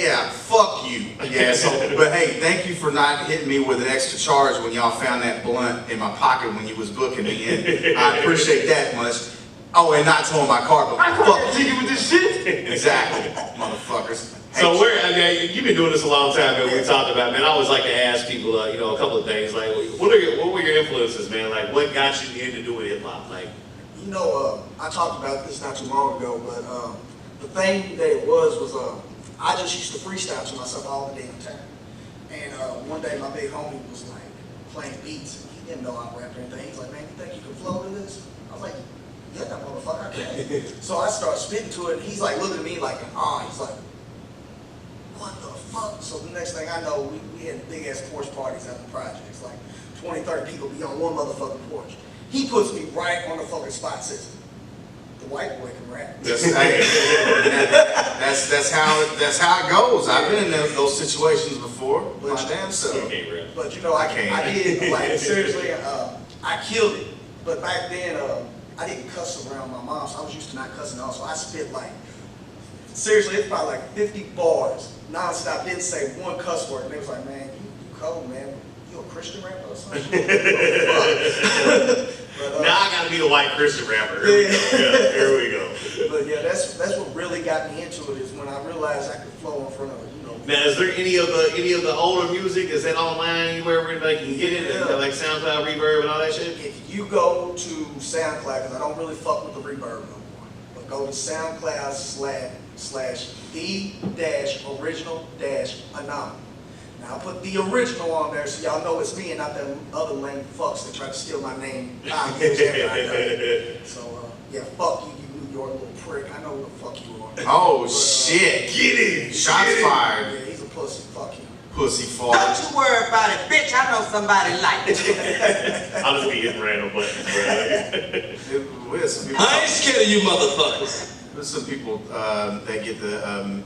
yeah, fuck you. Yeah, but hey, thank you for not hitting me with an extra charge when y'all found that blunt in my pocket when you was booking me in. I appreciate that much. Oh, and not towing my car, but fuck you with this shit. Exactly, motherfuckers. So you've been doing this a long time, man. We talked about, man. I always like to ask people, a couple of things. Like, what were your influences, man? Like, what got you into doing hip hop? Like, I talked about this not too long ago, but the thing that it was I just used to freestyle to myself all the damn time. And one day my big homie was like playing beats, and he didn't know I rapped or anything. He's like, man, you think you can flow to this? I was like, yeah, that motherfucker, I can. So I started spitting to it, and he's like looking at me like, he's like, what the fuck? So the next thing I know, we had big ass porch parties at the projects, like 20, 30 people be on one motherfucking porch. He puts me right on the fucking spot system. The white boy can rap. That's how it goes. I've been in those situations before. But my damn self. But I did, like, seriously, I killed it. But back then, I didn't cuss around my mom, so I was used to not cussing also. I spit like, seriously, it's probably like 50 bars, non-stop, didn't say one cuss word. And they was like, man, you cold, man. You a Christian rapper or something? Now I gotta be the white Christian rapper. Here we go. But But yeah, that's what really got me into it, is when I realized I could flow in front of, you know. Now, is there any of the older music? Is that online anywhere where they can get it? Yeah. Like SoundCloud, Reverb, and all that shit? If you go to SoundCloud, because I don't really fuck with the Reverb no more, but go to SoundCloud slash the-original-anomaly. Now I put the original on there so y'all know it's me and not them other lame fucks that try to steal my name 5 years after I done it. So yeah, fuck you, you New York little prick. I know who the fuck you are. Oh shit! Get it! Shots fired. Yeah, he's a pussy. Fuck you. Pussy fart. Don't you worry about it, bitch. I know somebody like it. I'll just be hitting random buttons, bro. I ain't scared of you motherfuckers. There's some people that get the,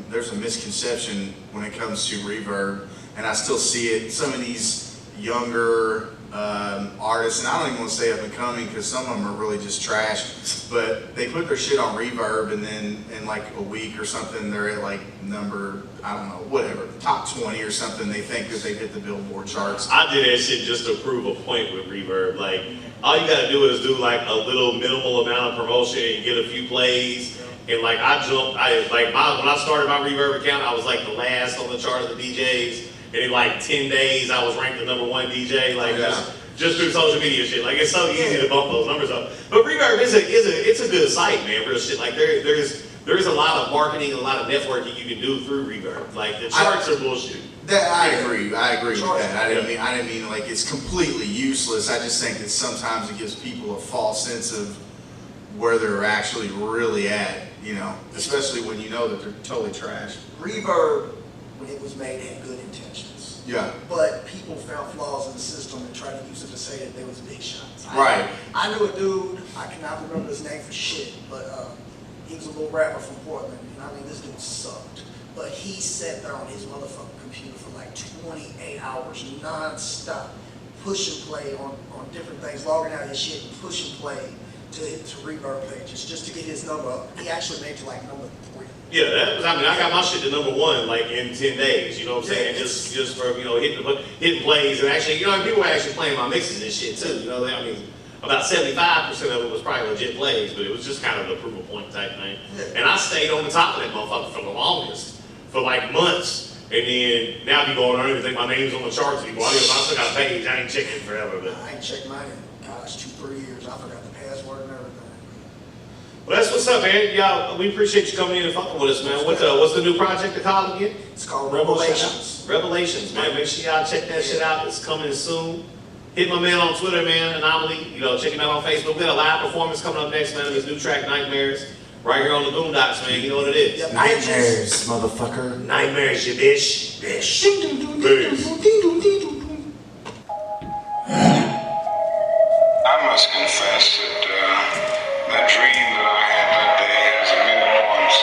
there's a misconception when it comes to reverb, and I still see it. Some of these younger artists, and I don't even want to say up and coming because some of them are really just trash, but they put their shit on reverb and then in like a week or something, they're at like number, I don't know, whatever, top 20 or something. They think that they hit the Billboard charts. I did that shit just to prove a point with reverb. Like, all you gotta do is do like a little minimal amount of promotion and get a few plays. And like when I started my reverb account, I was like the last on the chart of the DJs. And in like 10 days, I was ranked the #1 DJ. Like just through social media shit. Like, it's so easy to bump those numbers up. But reverb it's a good site, man. Real shit. Like there's a lot of marketing and a lot of networking you can do through reverb. Like the charts are bullshit. I agree with that. I didn't mean like it's completely useless. I just think that sometimes it gives people a false sense of where they're actually really at, you know, especially when you know that they're totally trash. Reverb, when it was made, had good intentions. Yeah. But people found flaws in the system and tried to use it to say that there was big shots. Right. I knew a dude, I cannot remember his name for shit, but he was a little rapper from Portland, and I mean, this dude sucked. But he sat there on his motherfucking computer for like 28 hours non-stop, push and play on different things, logging out his shit and push and play to reverb pages just to get his number up. He actually made it to like number 3. Yeah, that was, I mean, I got my shit to #1 like in 10 days, you know what I'm saying? Just for, you know, hitting plays, and actually, you know, people were actually playing my mixes and shit too, you know, I mean, about 75% of it was probably legit plays, but it was just kind of the proof of point type thing. And I stayed on the top of that motherfucker for the longest, for like months. And then now people don't even think my name's on the charts anymore. I still got a page, I ain't checking it forever. But I ain't checked mine in, gosh, 2-3 years. I forgot the password and everything. Well, that's what's up, man. Y'all, we appreciate you coming in and fucking with us, man. What's the new project to call again? It's called Revelations. Revelations, man. Make sure y'all check that shit out. It's coming soon. Hit my man on Twitter, man, Anomoly. You know, check him out on Facebook. We got a live performance coming up next, man, of his new track, Nightmares. Right here on the Goon, man. You know what it is. Yep. Nightmares, motherfucker. Nightmares, you bitch. Peace. I must confess that dream that I had that day has at many points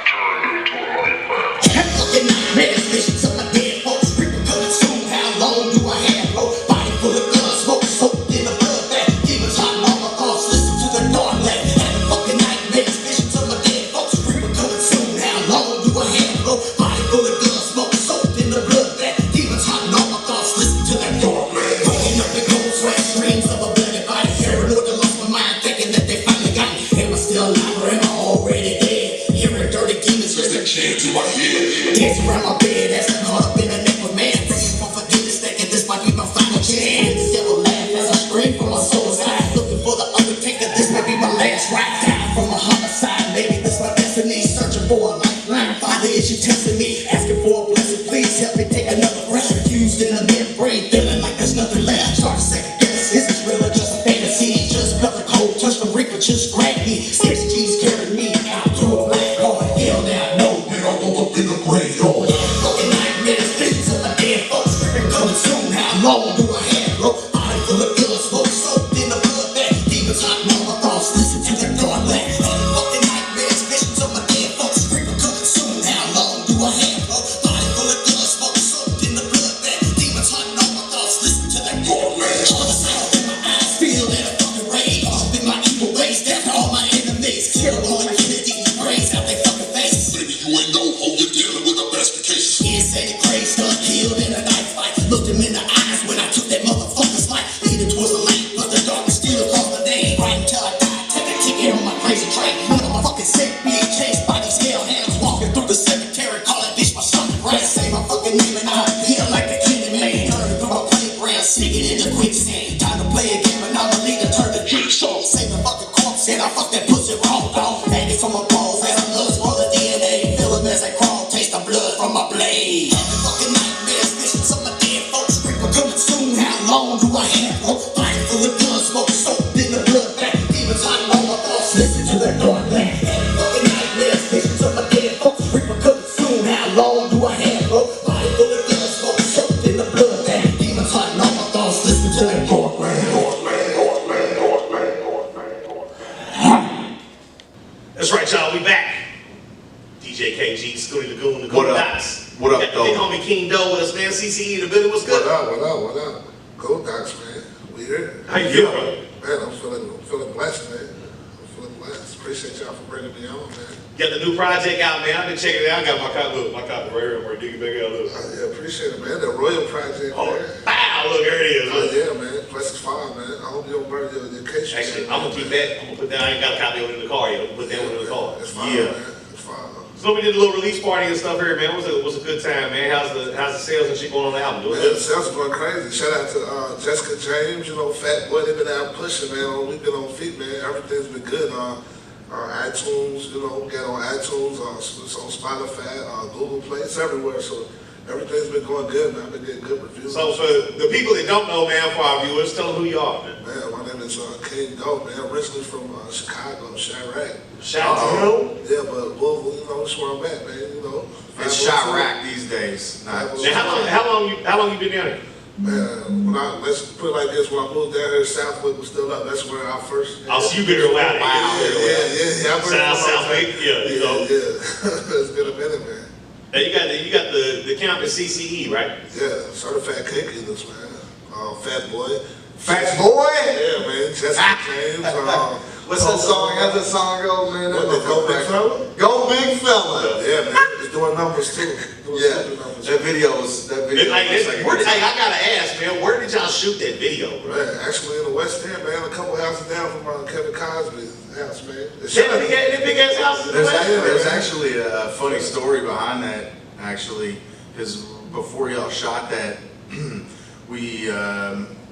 turned into a nightmare. Fucking nightmares, visions of my dead folks. Reaper coming soon. How long do I have? Low body full of gun smoke, soaked in the blood bath. Demons hiding all my thoughts. Listen to the dawn laugh. Having fucking nightmares, visions of my dead folks. Reaper coming soon. How long do I have? Low body full of gun smoke, soaked in the blood bath. Demons hiding all my thoughts. Listen to that dawn laugh. Waking up in cold sweat, screams of a bloody body. Paranoid, I lost my mind, thinking that they finally got me. Am I still alive or am I already dead? Hearing dirty demons just a chant to my head. Dancing around my bed as I'm caught up in the neck of man. Praying for forgiveness, thinking this might be my final chance. The devil laugh as I scream from my soul's eye. Looking for the undertaker, this might be my last ride. Dying from a homicide, maybe this my destiny. Searching for a lifeline. Father, is you testing me? Asking for a blessing, please help me take another breath. Confused in a membrane, feeling like there's nothing left. Start to second guess, is this real or just a fantasy? Just felt a cold touch from Reaper, just grabbed me. 6 G's carried me out to a black hole. Hell now, no, man, I woke up in a grave hole. Fucking nightmares, visions of my dead folks. Reaper coming soon, how long do I have? Low body full of gun smoke, soaked in the blood bath. Demons hiding all my thoughts, listen to the dawn laugh. Fucking nightmares, visions of my dead folks. Reaper coming soon, how long do I have? Low body full of gun smoke, soaked in the blood bath. Demons hiding all my thoughts, listen to that dawn laugh. All the sound in my eyes, feel in a fucking rage. Off in my evil ways, after all my enemies. Kill all my Kennedy's brains out they fucking faces. Baby, you ain't know who you're dealing with the best vacation. Insane craze, done killed in a knife fight. Looked him in the eyes when I took that motherfucker's life. Leading towards the light, but the darkness still calls my name. Right That's right, y'all. We back. DJ KGee, Skoonie, the Goon, the Goon Dots. What up, got the big homie King Doe with us, man. CCE in the building. What's good? What up? Goon Dots, man. We here. How you feel, bro? Man, I'm feeling blessed, man. I'm feeling blessed. Appreciate y'all for bringing me on, man. Got the new project out, man. I've been checking it out. I got my copy right here. We're digging back out. Look. Yeah, appreciate it, man. The Royal Project, oh, man. Wow, look, there it is. Oh, yeah, man. Plus it's fine, man. I hope you don't burn your case. Actually, I'm going to keep that. I'm going to put that. I ain't got a copy of it in the car yet. I'm going to put that one in the car. It's fine, man. It's fine. So we did a little release party and stuff here, man. It was a good time, man. How's the sales and shit going on the album? Man, the sales are going crazy. Shout out to Jessica James, you know, Fat Boy. They've been out pushing, man. We've been on feet, man. Everything's been good. iTunes, you know, get on iTunes, it's on Spotify, Google Play, it's everywhere. So everything's been going good, man. I've been getting good reviews. So for the people that don't know, man, for our viewers, tell them who you are, man. Man, my name is King Doe, man. Originally from Chicago, Chirac. Chicago? Yeah, but Louisville, you know, that's where I'm at, man. You know, it's Chirac these days. How long you been down here? Man, let's put it like this, when I moved down here, Southwood was still up. That's where I first... Oh, so you been here a while. Wow. Yeah. Southwood, you know. Yeah. It's been a minute, man. Now you got the campus CCE, right? Yeah, certified cake eaters, man. Fat Boy. Fat Boy? Yeah, man. Jessica James. What's that song? How's that song go, man? Go Big Fella? Go Big Fella. Yeah, man. It's doing numbers too. That video was hey, I gotta ask, man, where did y'all shoot that video, bro? Man, actually in the West End, man, a couple houses down from Kevin Cosby's house, man. That big ass house in the West End? There's actually a funny story behind that, actually, because before y'all shot that, we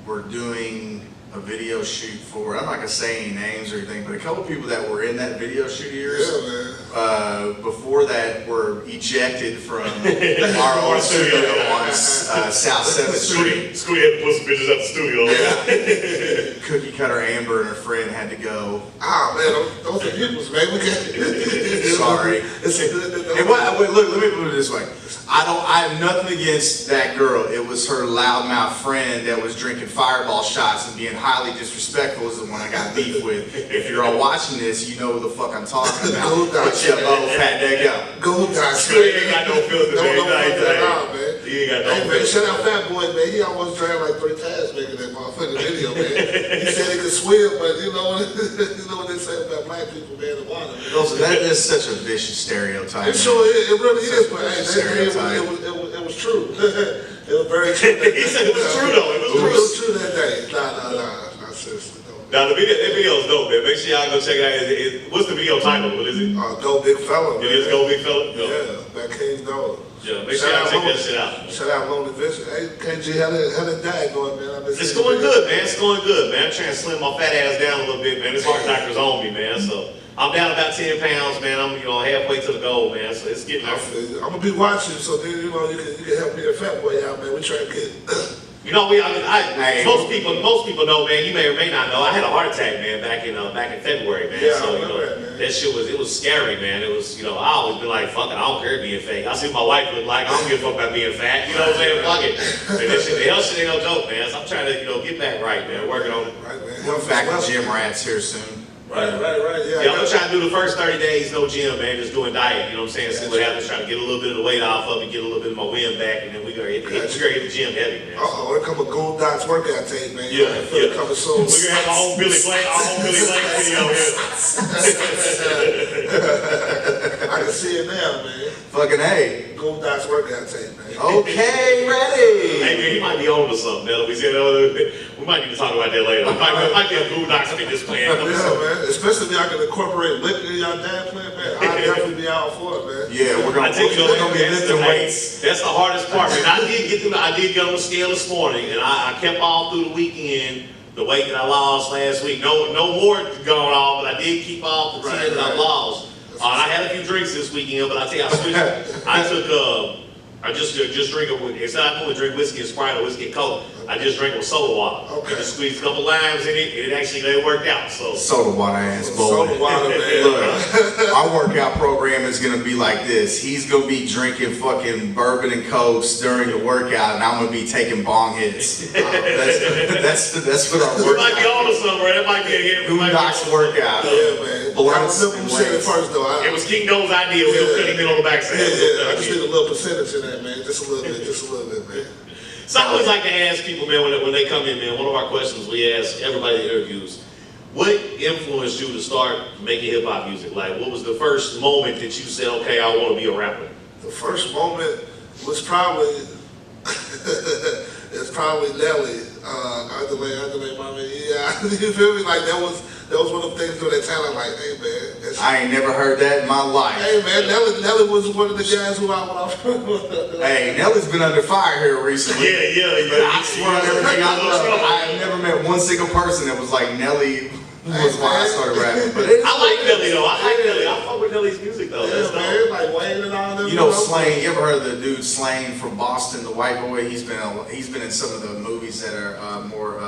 were doing a video shoot for, I'm not gonna say any names or anything, but a couple people that were in that video shoot of yours, before that were ejected from our own studio on South 7th Street. Skoonie had to put some pictures at the studio. Yeah. Cookie Cutter Amber and her friend had to go. Ah, man, those are people's, man. Sorry. And look, let me put it this way. I have nothing against that girl. It was her loudmouth friend that was drinking Fireball shots and being highly disrespectful is the one I got beef with. If you're all watching this, you know what the fuck I'm talking about. But yeah, both had that go. Goon Dots. You ain't got no filter, man. You ain't got no filter. Man, shout out Fat Boy, man. He almost drowned like 3 times making that motherfucking video, man. He said he could swim, but you know what they say about black people, man, the water. That is such a vicious stereotype. It really is, but it was true. It was very true. He said it was true though. It was true that day. Nah, seriously. Now that video is dope, man. Make sure y'all go check it out. What's the video title? What is it? Go Big Fella. It is Go Big Fella? Yeah, that King Doe. Yeah, make sure y'all check that shit out. Shout out Lonely Vision. Hey, KGee, how that diet going, man? It's going good, man. It's going good, man. I'm trying to slim my fat ass down a little bit, man. This heart doctor's on me, man. So I'm down about 10 pounds, man. I'm halfway to the goal, man. So it's getting there. I'm gonna be watching, so then you can help me and Fat Boy out, man. We try to get. Most people know, man. You may or may not know. I had a heart attack, man, back in February, man. Yeah, so that shit was scary, man. It was, I always been like, fuck it, I don't care being fake. I see what my wife look like. I don't give a fuck about being fat. You know what I'm saying? Fuck it. And this shit, the health shit ain't no joke, man. So I'm trying to, get back right, man. Working on it. Right, man. We're back to gym rats here soon. Right. Yeah, I'm gonna try to do the first 30 days, no gym, man, just doing diet, you know what I'm saying? See what happens, trying to get a little bit of the weight off of it, get a little bit of my wind back, and then we're gonna hit the gym heavy, man. Here come a Goon Dots workout tape, man. Yeah. Coming soon. We're gonna have our own Billy Blank video here. I can see it now, man. Fucking A. Goon Dots workout tape, man. Okay, ready. Hey, man, he might be on to something, man. We might need to talk about that later. Might be a Goon Dots fitness plan. Yeah, man. Especially if I can incorporate liquor in y'all diet plan, man. I'll definitely be out for it, man. Yeah, we're gonna be lifting weights. That's the hardest part, man. I did get on the scale this morning, and I kept all through the weekend the weight that I lost last week. No more going on, but I did keep off the 10 that I lost. I had a few drinks this weekend, but I tell you, I switched. I just drink instead I only drink whiskey and Sprite or whiskey and Coke. I just drank with soda water. Okay. And I squeezed a couple limes in it, and it worked out. So soda water ass boy. Soda water, man. Look, our workout program is gonna be like this. He's gonna be drinking fucking bourbon and cokes during the workout, and I'm gonna be taking bong hits. That's what our we workout. might be on to something, right? That might be a hit. Boondocks workout. Yeah, man. Blunts I remember you said it first, though. It was King Doe's idea. We were putting it on the backside. Yeah. I just need a little percentage of that, man. Just a little bit, man. So I always like to ask people, man, when they come in, man, one of our questions we ask everybody that interviews, what influenced you to start making hip-hop music? Like, what was the first moment that you said, okay, I want to be a rapper? The first moment was probably, it's probably Nelly. Underlay, my man. Yeah, you feel me? Like, that was one of the things through that time. I'm like, hey, man. I ain't never heard that in my life. Hey, man, Nelly was one of the guys who I went off. Hey, Nelly's been under fire here recently. Yeah. But I swear on everything I love, I have never met one single person that was like Nelly was why I started rapping. But I like Nelly, though. I like Nelly. I fuck with Nelly's music, though. Yeah, man, like Wayne and all them. You know, Slane. You ever heard of the dude Slane from Boston, the white boy? He's been in some of the movies that are more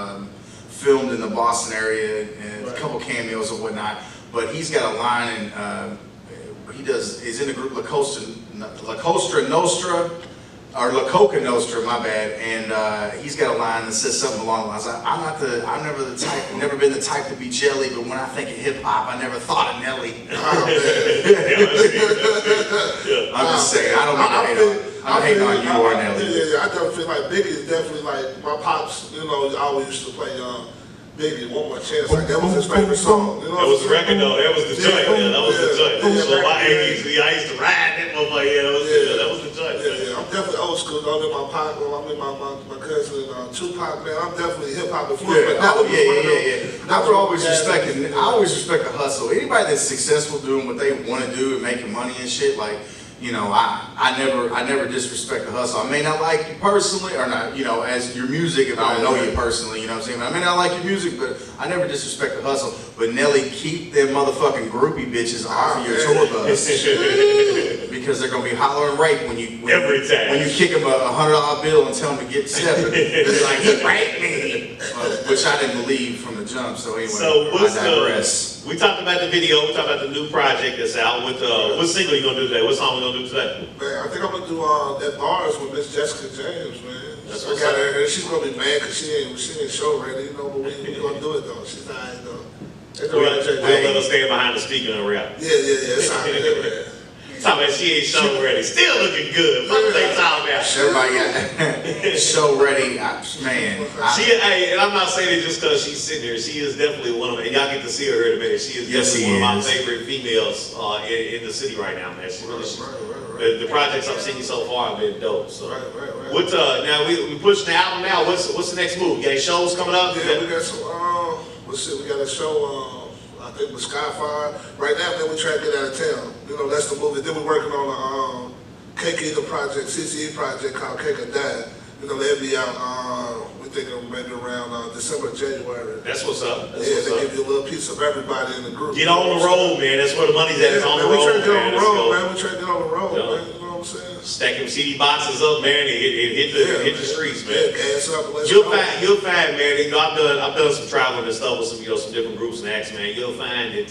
filmed in the Boston area, and a couple cameos and whatnot. But he's got a line, and he's in the group La Costa Nostra, or La Coca Nostra, my bad. And he's got a line that says something along the lines like, I'm never been the type to be jelly, but when I think of hip hop, I never thought of Nelly. I'm just saying, I don't mean to hate on. I'm hating on you or Nelly. Yeah, I definitely feel like Biggie is definitely like my pops. You know, always used to play Biggie, One More Chance. Like that was his favorite song. You know, that was the record, though. That was the joint. Yeah, that was the joint. So my 80s, I used to ride that motherfucker. Yeah, that was the joint. Yeah, I'm definitely old school. I'm in my pocket. I'm in my cousin Tupac, man. I'm definitely hip hop influenced. Yeah. I always respect the hustle. Anybody that's successful doing what they want to do and making money and shit, like, you know, I never disrespect the hustle. I may not like you personally, or not, you know, as your music, if I don't know you personally, you know what I'm saying? I may not like your music, but I never disrespect the hustle. But Nelly, keep them motherfucking groupie bitches off of your tour bus. Because they're gonna be hollering rape when you kick them a $100 bill and tell them to get stepping. It's like, he raped me, which I didn't believe from the jump. So anyway, I digress. We talked about the video. We talked about the new project that's out. What single you gonna do today? What song we gonna do today? Man, I think I'm gonna do that bars with Miss Jessica James, man. That's I got her. She's gonna be mad because she ain't show ready, you know. But we gonna do it though. She's alright though. We'll let her stand behind the speaker and rap. Yeah. It's all right, man. Talking about she ain't show ready. Still looking good. What they talking about? Everybody got show ready. Man. And I'm not saying it just because she's sitting here. She is definitely one of them. And y'all get to see her in a minute. She is definitely one of my favorite females in the city right now, man. She really, the projects I've seen so far have been dope. So, what? Now we pushing the album now. What's the next move? You got any shows coming up? Yeah, we got some. We got a show. I think with Skyfire. Right now, man, we trying to get out of town. You know, that's the movie. Then we're working on a KGee project, CCE project called Cake or Die. You know, they'll be out, we think maybe around December, January. That's what's up. They give you a little piece of everybody in the group. Get on the road, man. That's where the money's at. It's on the road, man. We trying to get on the road, man. We trying to get on the road, man. You know what I'm saying? Stack them CD boxes up, man, and hit the streets, man. Gas up, You'll find, man. You know, I've done some traveling and stuff with some different groups and acts, man. You'll find that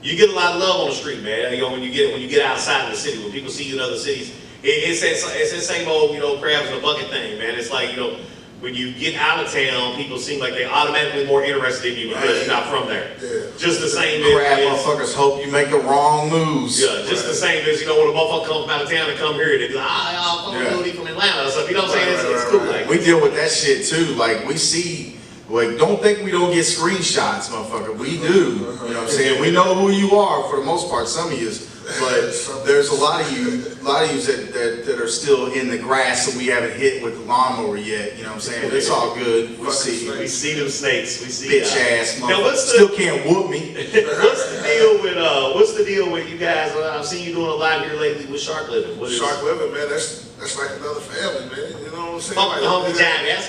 you get a lot of love on the street, man. You know, when you get outside of the city, when people see you in other cities, it's that same old, you know, crabs in a bucket thing, man. It's like, you know, when you get out of town, people seem like they're automatically more interested in you because you're not from there. Yeah. Just the same crab motherfuckers hope you make the wrong moves. Yeah, just the same as, you know, when a motherfucker comes out of town and come here, they be like, y'all dude from Atlanta or something. You know what I'm saying? It's cool. Like, we deal with that shit too. Like, we see, like, don't think we don't get screenshots, motherfucker. We do. You know what I'm saying? We know who you are for the most part, some of you. But there's a lot of you that are still in the grass that we haven't hit with the lawnmower yet. You know what I'm saying? But it's all good. We see them snakes. We see bitch ass motherfucker. Still can't whoop me. What's the deal with you guys? I've seen you doing a lot here lately with Shark Living. Shark Living, man. That's like another family, man. You know what I'm saying? Fuck the homie Johnny. I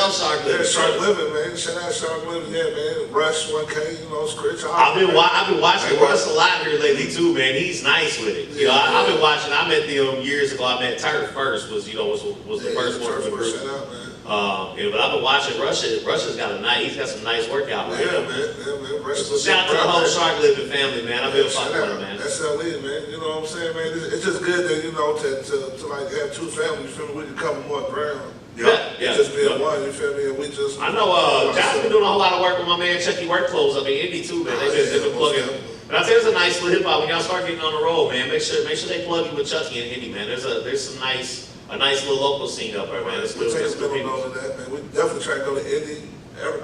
love Shark Living. Yeah, Shark Living, man. Shout out Shark Living, yeah, man. Rush 1K, you know, Scritch. I've been watching Rush a lot here lately too, man. He's nice with it. You know, I've been watching. I met them years ago. I met Turf first. Was the first one for the group. Shout out, man. But I've been watching Russia. Russia's got he's got some nice workout. Man. Yeah, man. So shout out to the whole Shark Living family, man. I've been fucking with them, man. That's LA, man. You know what I'm saying, man? It's just good that, to like have two families, you feel me? We can cover more ground. Yeah. Just being one, you feel me? And we just. I know, John's been doing a whole lot of work with my man Chucky Workflows up in Indy too, man. They've been plugging. But I tell you, there's a nice little hip hop when y'all start getting on the road, man. Make sure they plug you with Chucky and Indy, man. There's some nice little local scene up there, man. It's good. We're taking all of that, man. We definitely try to go to Indy,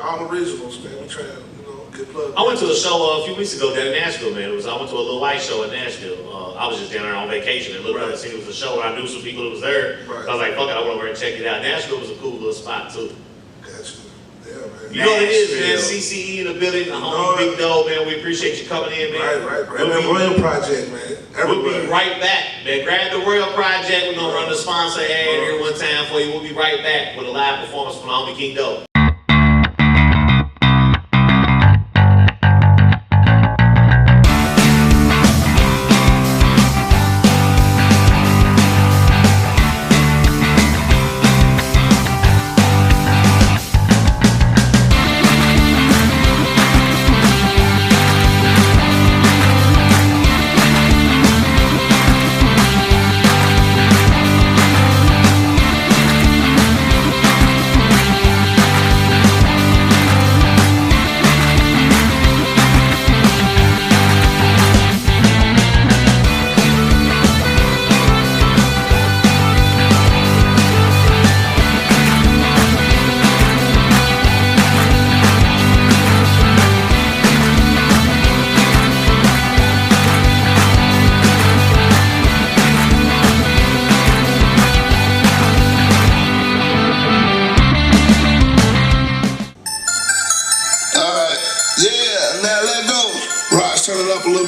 all the regionals, man. We try to, get plugged. I went to a show a few weeks ago down in Nashville, man. I went to a little white show in Nashville. I was just down there on vacation and looked at it and seen it was a show, and I knew some people that was there. Right. So I was like, fuck it, I went over and check it out. Nashville was a cool little spot too. Gotcha. Yeah, man. You know what it is, man. CCE in the building, the homie Big Doe, man. We appreciate you coming in, man. Right. That Royal Project, man. We'll be right back, man. Grab the Royal Project. We're gonna run the sponsor ad here one time for you. We'll be right back with a live performance from the homie King Doe.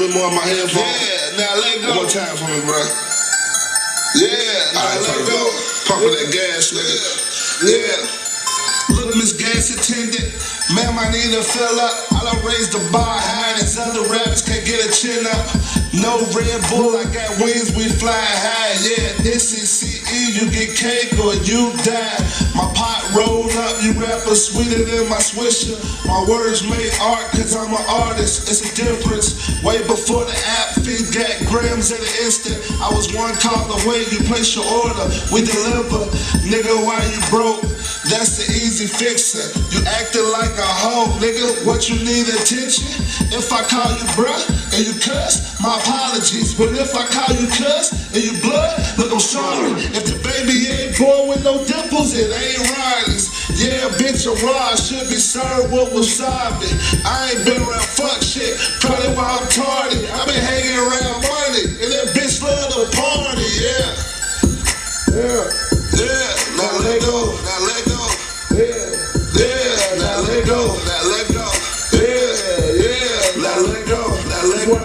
More on my headphones. Yeah, now let go. One more time for me, bro. Yeah, now let go. Pumping that gas, nigga. Yeah. Little Miss Gas attendant, ma'am, I need a fill up. I done raised the bar high, and other rappers can't get a chin up. No Red Bull, I got wings, we fly high. Yeah, SCCE, you get cake or you die. My pot rolled up, you rappers sweeter than my Swisher. My words made art, cause I'm an artist. It's a difference. Way before the app feed got grams at an instant. I was one call away, you place your order, we deliver. Nigga, why you broke? That's the easy fixer. You acting like a hoe, nigga. What you need attention? If I call you bruh and you cuss, my apologies. But if I call you cuss and you blood, look, I'm sorry. If the baby ain't born with no dimples, it ain't riders. Yeah, bitch, a raw should be served with wasabi. I ain't been around fuck shit, probably why I'm tardy. I been hanging around money, and that bitch love to party, yeah. Now let go, now let go. Yeah, now let go, now let go. Yeah, now let go, now let go.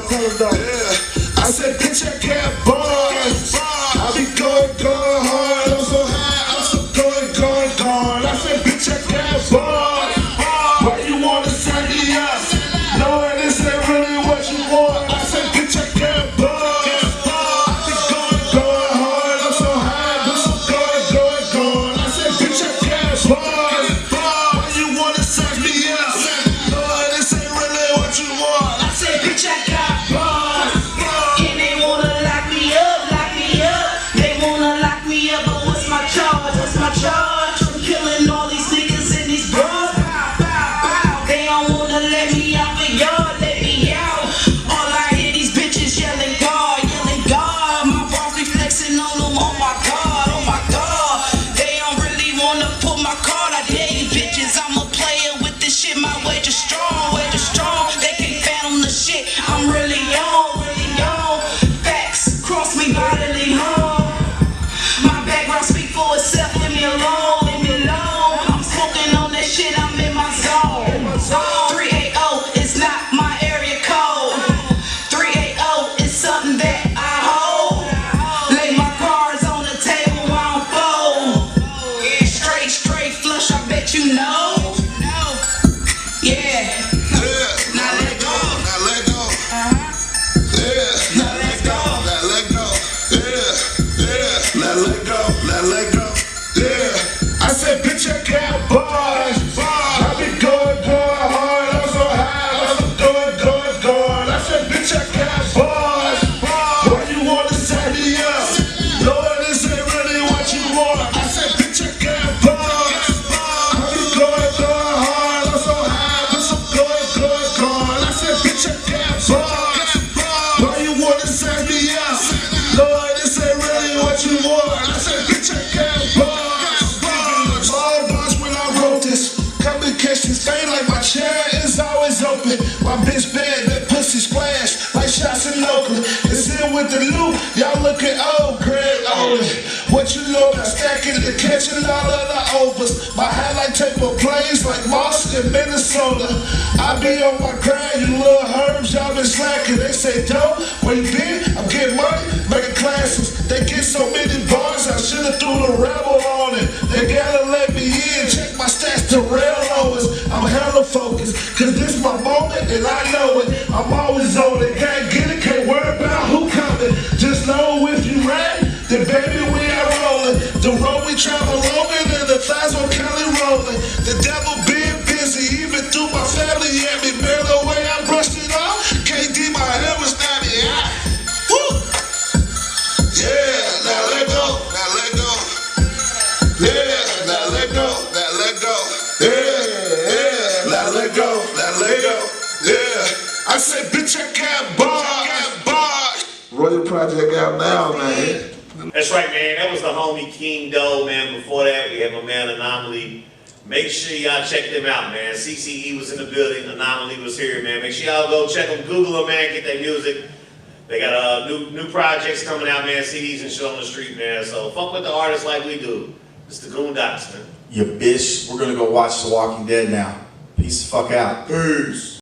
Yeah, I said, bitch, I can't buzz. I be going hard, I'm so high, I'm so going. I said, bitch, I can't buzz. Why you wanna sign me up? Knowing this ain't really what you want. I said, bitch, I can't buzz. I be going hard, I'm so high, I'm so going. I said, bitch, I can't buzz. Why you wanna sign me up? Knowing this ain't really what you want. I said, bitch, I got buzz. My bitch bad, that pussy splash like shots in Oakland. It's in with the loot, y'all looking old, Greg Owen. What you know about stacking and catching all of the overs? My highlight tape of plays like Moss in Minnesota. I be on my grind, you little herbs, y'all been slacking. They say, dope, where you been? I'm getting money, making classes. They get so many bars, I should've threw the rebel on it. They gotta let me in, check my stats to rail lowers. I'm hella focused, cause this my moment and I know it. I'm always on it, can't get it, can't worry about who coming. Just know if you ride, then baby we are rolling. The road we travel longer than the thighs on Cali rolling. The devil been busy, even through my family at me. Man, the way I brushed it off, KGee my hair was snapty. Woo! Yeah, now let go, now let go. Yeah, now let go, now let go. Yeah, now let go, now let go. Yeah, I say, bitch, I got bars. Royal Project out now, man. That's right, man. That was the homie King Doe, man. Before that, we had my man Anomoly. Make sure y'all check them out, man. CCE was in the building. Anomoly was here, man. Make sure y'all go check them. Google them, man. Get their music. They got new projects coming out, man. CDs and shit on the street, man. So fuck with the artists like we do. It's the Goon Docs, man. You bitch. We're gonna go watch The Walking Dead now. Peace the fuck out. Peace.